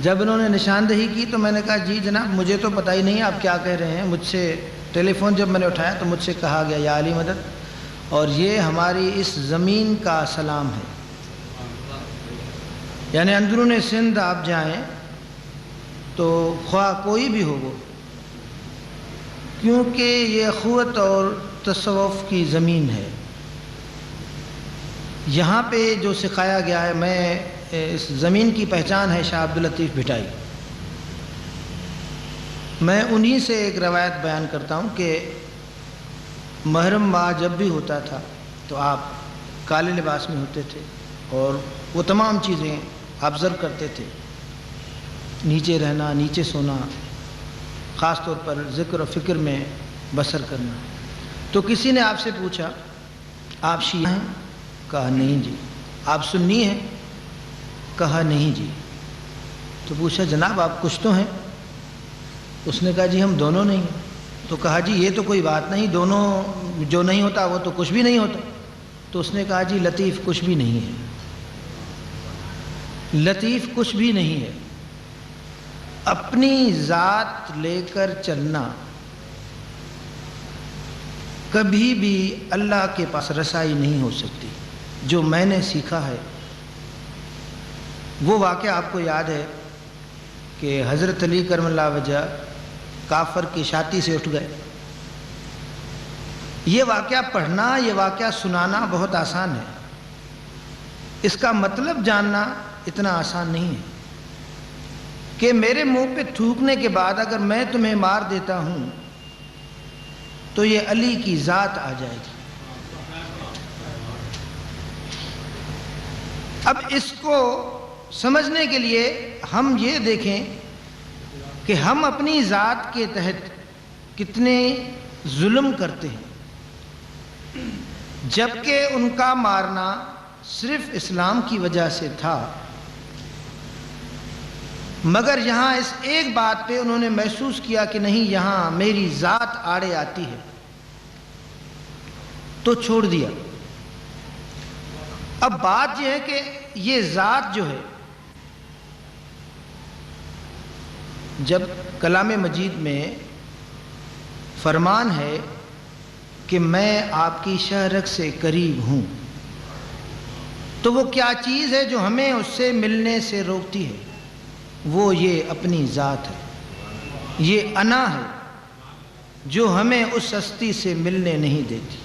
Speaker 3: جب انہوں نے نشاندہی کی تو میں نے کہا جی جناب مجھے تو پتہ ہی نہیں آپ کیا کہہ رہے ہیں۔ مجھ سے ٹیلی فون جب میں نے اٹھایا تو مجھ سے کہا گیا یا علی مدد، اور یہ ہماری اس زمین کا سلام ہے، یعنی اندرون سندھ آپ جائیں تو خواہ کوئی بھی ہو وہ، کیونکہ یہ اخوت اور تصوف کی زمین ہے۔ یہاں پہ جو سکھایا گیا ہے، میں اس زمین کی پہچان ہے شاہ عبداللطیف بھٹائی، میں انہی سے ایک روایت بیان کرتا ہوں کہ محرم ماہ جب بھی ہوتا تھا تو آپ کالے لباس میں ہوتے تھے اور وہ تمام چیزیں آبزرو کرتے تھے، نیچے رہنا، نیچے سونا، خاص طور پر ذکر و فکر میں بسر کرنا۔ تو کسی نے آپ سے پوچھا آپ شیعہ ہیں؟ کہا نہیں جی۔ آپ سنی ہیں؟ کہا نہیں جی۔ تو پوچھا جناب آپ کچھ تو ہیں؟ اس نے کہا جی ہم دونوں نہیں ہیں۔ تو کہا جی یہ تو کوئی بات نہیں، دونوں جو نہیں ہوتا وہ تو کچھ بھی نہیں ہوتا۔ تو اس نے کہا جی لطیف کچھ بھی نہیں ہے، لطیف کچھ بھی نہیں ہے۔ اپنی ذات لے کر چلنا کبھی بھی اللہ کے پاس رسائی نہیں ہو سکتی۔ جو میں نے سیکھا ہے وہ واقعہ آپ کو یاد ہے کہ حضرت علی کرم اللہ وجہ کافر کی چھاتی سے اٹھ گئے۔ یہ واقعہ پڑھنا، یہ واقعہ سنانا بہت آسان ہے، اس کا مطلب جاننا اتنا آسان نہیں ہے کہ میرے منہ پہ تھوکنے کے بعد اگر میں تمہیں مار دیتا ہوں تو یہ علی کی ذات آ جائے گی۔ اب اس کو سمجھنے کے لیے ہم یہ دیکھیں کہ ہم اپنی ذات کے تحت کتنے ظلم کرتے ہیں، جبکہ ان کا مارنا صرف اسلام کی وجہ سے تھا، مگر یہاں اس ایک بات پہ انہوں نے محسوس کیا کہ نہیں یہاں میری ذات آڑے آتی ہے، تو چھوڑ دیا۔ اب بات یہ ہے کہ یہ ذات جو ہے، جب کلام مجید میں فرمان ہے کہ میں آپ کی شہرک سے قریب ہوں، تو وہ کیا چیز ہے جو ہمیں اس سے ملنے سے روکتی ہے؟ وہ یہ اپنی ذات ہے، یہ انا ہے جو ہمیں اس ہستی سے ملنے نہیں دیتی۔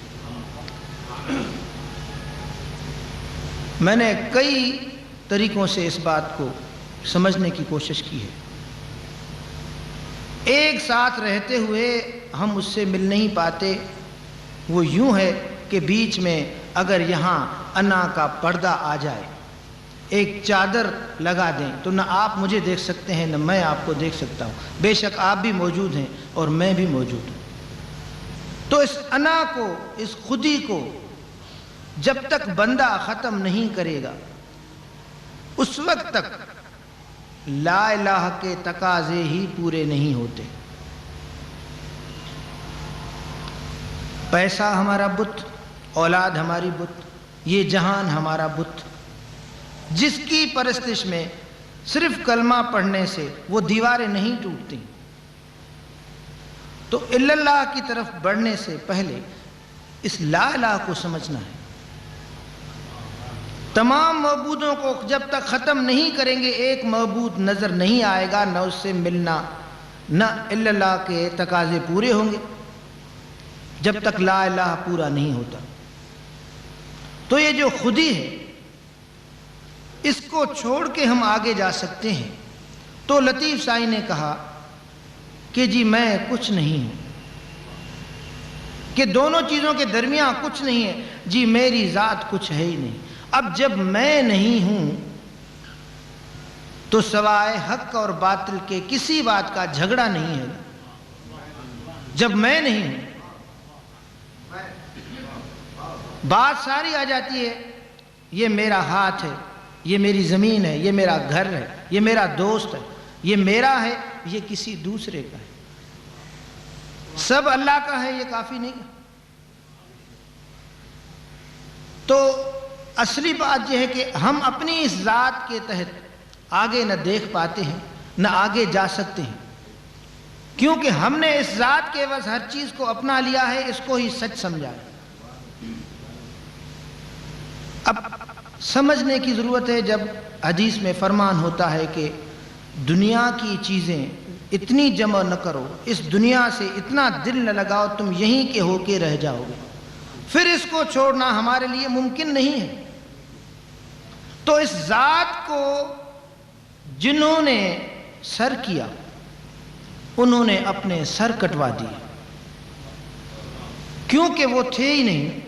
Speaker 3: میں نے کئی طریقوں سے اس بات کو سمجھنے کی کوشش کی ہے۔ ایک ساتھ رہتے ہوئے ہم اس سے مل نہیں پاتے، وہ یوں ہے کہ بیچ میں اگر یہاں انا کا پردہ آ جائے، ایک چادر لگا دیں تو نہ آپ مجھے دیکھ سکتے ہیں نہ میں آپ کو دیکھ سکتا ہوں، بے شک آپ بھی موجود ہیں اور میں بھی موجود ہوں۔ تو اس انا کو، اس خودی کو جب تک بندہ ختم نہیں کرے گا اس وقت تک لا الہ کے تقاضے ہی پورے نہیں ہوتے۔ پیسہ ہمارا بت، اولاد ہماری بت، یہ جہان ہمارا بت، جس کی پرستش میں صرف کلمہ پڑھنے سے وہ دیواریں نہیں ٹوٹتی۔ تو الا اللہ کی طرف بڑھنے سے پہلے اس لا الہ کو سمجھنا ہے۔ تمام معبودوں کو جب تک ختم نہیں کریں گے ایک معبود نظر نہیں آئے گا، نہ اس سے ملنا، نہ الا اللہ کے تقاضے پورے ہوں گے جب تک لا الہ پورا نہیں ہوتا۔ تو یہ جو خودی ہے اس کو چھوڑ کے ہم آگے جا سکتے ہیں۔ تو لطیف سائی نے کہا کہ جی میں کچھ نہیں ہوں، کہ دونوں چیزوں کے درمیان کچھ نہیں ہے، جی میری ذات کچھ ہے ہی نہیں۔ اب جب میں نہیں ہوں تو سوائے حق اور باطل کے کسی بات کا جھگڑا نہیں ہے۔ جب میں نہیں ہوں بات ساری آ جاتی ہے، یہ میرا ہاتھ ہے، یہ میری زمین ہے، یہ میرا گھر ہے، یہ میرا دوست ہے، یہ میرا ہے، یہ کسی دوسرے کا ہے، سب اللہ کا ہے، یہ کافی نہیں ہے۔ تو اصلی بات یہ ہے کہ ہم اپنی اس ذات کے تحت آگے نہ دیکھ پاتے ہیں نہ آگے جا سکتے ہیں، کیونکہ ہم نے اس ذات کے عوض ہر چیز کو اپنا لیا ہے، اس کو ہی سچ سمجھا ہے۔ اب سمجھنے کی ضرورت ہے جب حدیث میں فرمان ہوتا ہے کہ دنیا کی چیزیں اتنی جمع نہ کرو، اس دنیا سے اتنا دل نہ لگاؤ، تم یہیں کے ہو کے رہ جاؤ گے، پھر اس کو چھوڑنا ہمارے لیے ممکن نہیں ہے۔ تو اس ذات کو جنہوں نے سر کیا انہوں نے اپنے سر کٹوا دیے۔ کیونکہ وہ تھے ہی نہیں.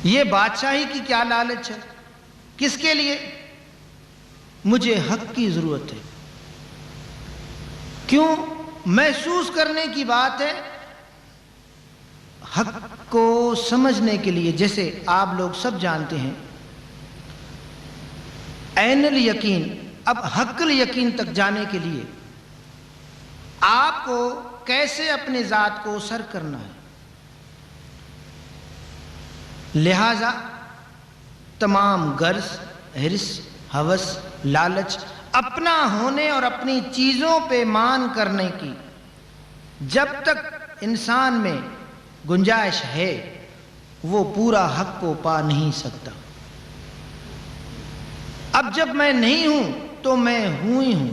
Speaker 3: یہ بادشاہی کی کیا لالچ ہے؟ کس کے لیے؟ مجھے حق کی ضرورت ہے. کیوں؟ محسوس کرنے کی بات ہے، حق کو سمجھنے کے لیے. جیسے آپ لوگ سب جانتے ہیں عین الیقین. اب حق الیقین تک جانے کے لیے آپ کو کیسے اپنے ذات کو سر کرنا ہے. لہذا تمام غرض، حرص، ہوس، لالچ، اپنا ہونے اور اپنی چیزوں پہ مان کرنے کی جب تک انسان میں گنجائش ہے وہ پورا حق کو پا نہیں سکتا. اب جب میں نہیں ہوں تو میں ہوں ہی ہوں.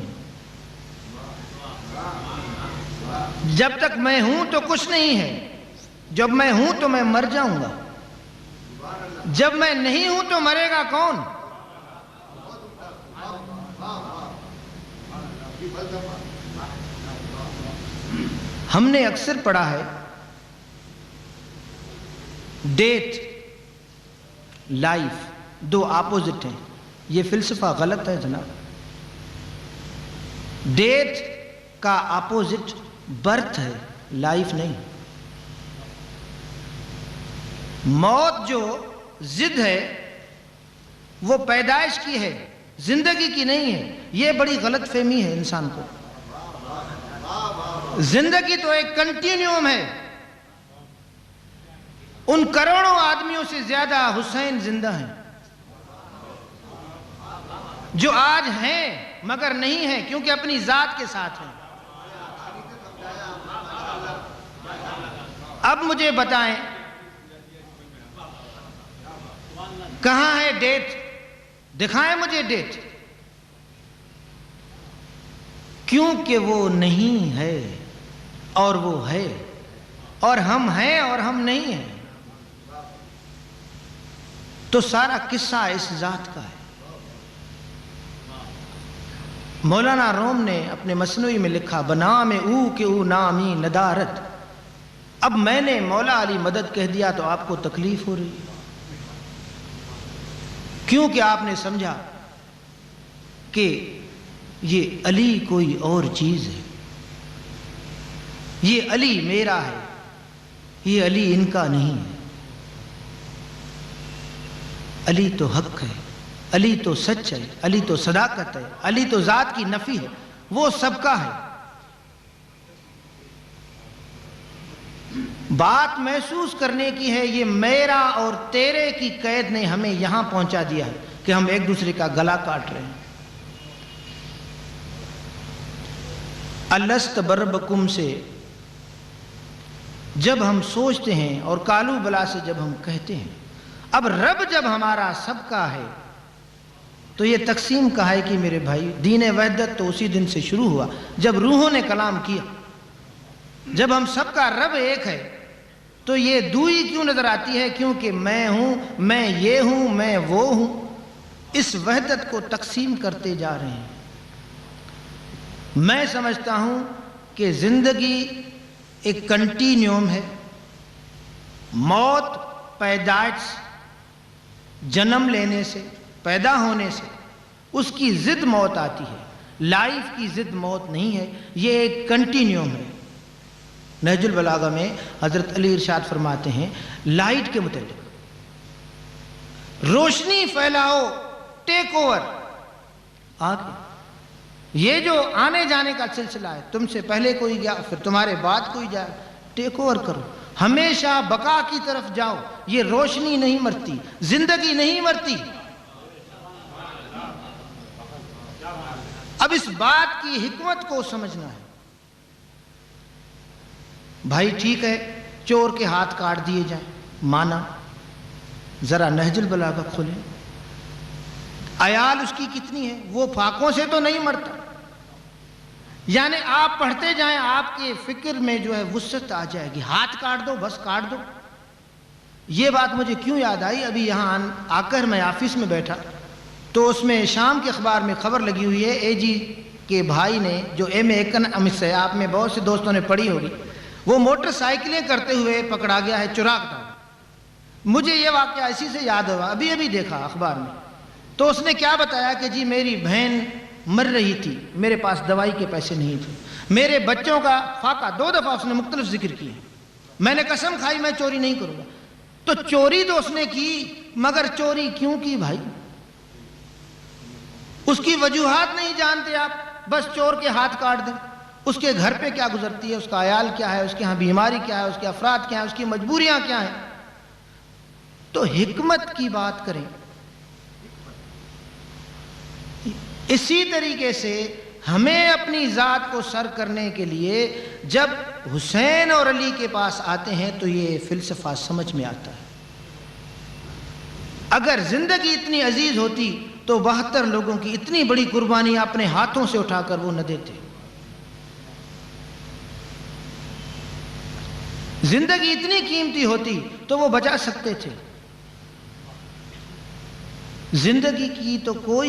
Speaker 3: جب تک میں ہوں تو کچھ نہیں ہے، جب میں ہوں تو میں مر جاؤں گا. جب میں نہیں ہوں تو مرے گا کون؟ ہم نے اکثر پڑھا ہے ڈیتھ، لائف دو اپوزٹ ہیں. یہ فلسفہ غلط ہے جناب. ڈیتھ کا اپوزٹ برتھ ہے، لائف نہیں. موت جو ضد ہے وہ پیدائش کی ہے، زندگی کی نہیں ہے. یہ بڑی غلط فہمی ہے انسان کو. زندگی تو ایک کنٹینیوم ہے. ان کروڑوں آدمیوں سے زیادہ حسین زندہ ہیں جو آج ہیں مگر نہیں ہیں کیونکہ اپنی ذات کے ساتھ ہیں. اب مجھے بتائیں کہاں ہے ڈیتھ؟ دکھائیں مجھے ڈیتھ. کیونکہ وہ نہیں ہے اور وہ ہے، اور ہم ہیں اور ہم نہیں ہیں. تو سارا قصہ اس ذات کا ہے. مولانا روم نے اپنے مثنوی میں لکھا بنام او کہ او نامی ندارت. اب میں نے مولا علی مدد کہہ دیا تو آپ کو تکلیف ہو رہی ہے کیونکہ آپ نے سمجھا کہ یہ علی کوئی اور چیز ہے. یہ علی میرا ہے، یہ علی ان کا نہیں ہے. علی تو حق ہے، علی تو سچ ہے، علی تو صداقت ہے، علی تو ذات کی نفی ہے. وہ سب کا ہے. بات محسوس کرنے کی ہے. یہ میرا اور تیرے کی قید نے ہمیں یہاں پہنچا دیا ہے کہ ہم ایک دوسرے کا گلا کاٹ رہے ہیں. الست بربکم سے جب ہم سوچتے ہیں اور کالو بلا سے جب ہم کہتے ہیں. اب رب جب ہمارا سب کا ہے تو یہ تقسیم کا ہے کہ میرے بھائی دین وحدت تو اسی دن سے شروع ہوا جب روحوں نے کلام کیا. جب ہم سب کا رب ایک ہے تو یہ دوئی کیوں نظر آتی ہے؟ کیونکہ میں ہوں، میں یہ ہوں، میں وہ ہوں. اس وحدت کو تقسیم کرتے جا رہے ہیں. میں سمجھتا ہوں کہ زندگی ایک کنٹینیوم ہے. موت پیدائش، جنم لینے سے، پیدا ہونے سے اس کی ضد موت آتی ہے. لائف کی ضد موت نہیں ہے، یہ ایک کنٹینیوم ہے. نہج البلاغہ میں حضرت علی ارشاد فرماتے ہیں لائٹ کے متعلق، روشنی پھیلاؤ، ٹیک اوور. آگے یہ جو آنے جانے کا سلسلہ ہے، تم سے پہلے کوئی گیا پھر تمہارے بعد کوئی جائے، ٹیک اوور کرو. ہمیشہ بقا کی طرف جاؤ. یہ روشنی نہیں مرتی، زندگی نہیں مرتی. اب اس بات کی حکمت کو سمجھنا ہے. بھائی ٹھیک ہے چور کے ہاتھ کاٹ دیے جائیں، مانا. ذرا نہج البلاغہ کھولیں، عیال اس کی کتنی ہے، وہ فاقوں سے تو نہیں مرتا. یعنی آپ پڑھتے جائیں آپ کے فکر میں جو ہے وسعت آ جائے گی. ہاتھ کاٹ دو، بس کاٹ دو. یہ بات مجھے کیوں یاد آئی؟ ابھی یہاں آ کر میں آفس میں بیٹھا تو اس میں شام کے اخبار میں خبر لگی ہوئی ہے اے جی کے بھائی نے جو ایم اے اکنامکس ہے، آپ میں بہت سے دوستوں نے پڑھی ہوگی. وہ موٹر سائیکلیں کرتے ہوئے پکڑا گیا ہے چراغ ڈال۔ مجھے یہ واقعہ اسی سے یاد ہوا، ابھی دیکھا اخبار میں، تو اس نے کیا بتایا کہ جی میری بہن مر رہی تھی، میرے پاس دوائی کے پیسے نہیں تھے، میرے بچوں کا فاقہ، 2 دفعہ اس نے مختلف ذکر کیے، میں نے قسم کھائی میں چوری نہیں کروں گا۔ تو چوری تو اس نے کی، مگر چوری کیوں کی بھائی؟ اس کی وجوہات نہیں جانتے آپ، بس چور کے ہاتھ کاٹ دیں۔ اس کے گھر پہ کیا گزرتی ہے، اس کا عیال کیا ہے، اس کے ہاں بیماری کیا ہے، اس کے افراد کیا ہیں، اس کی مجبوریاں کیا ہیں۔ تو حکمت کی بات کریں۔ اسی طریقے سے ہمیں اپنی ذات کو سر کرنے کے لیے جب حسین اور علی کے پاس آتے ہیں تو یہ فلسفہ سمجھ میں آتا ہے۔ اگر زندگی اتنی عزیز ہوتی تو 72 لوگوں کی اتنی بڑی قربانی اپنے ہاتھوں سے اٹھا کر وہ نہ دیتے۔ زندگی اتنی قیمتی ہوتی تو وہ بچا سکتے تھے۔ زندگی کی تو کوئی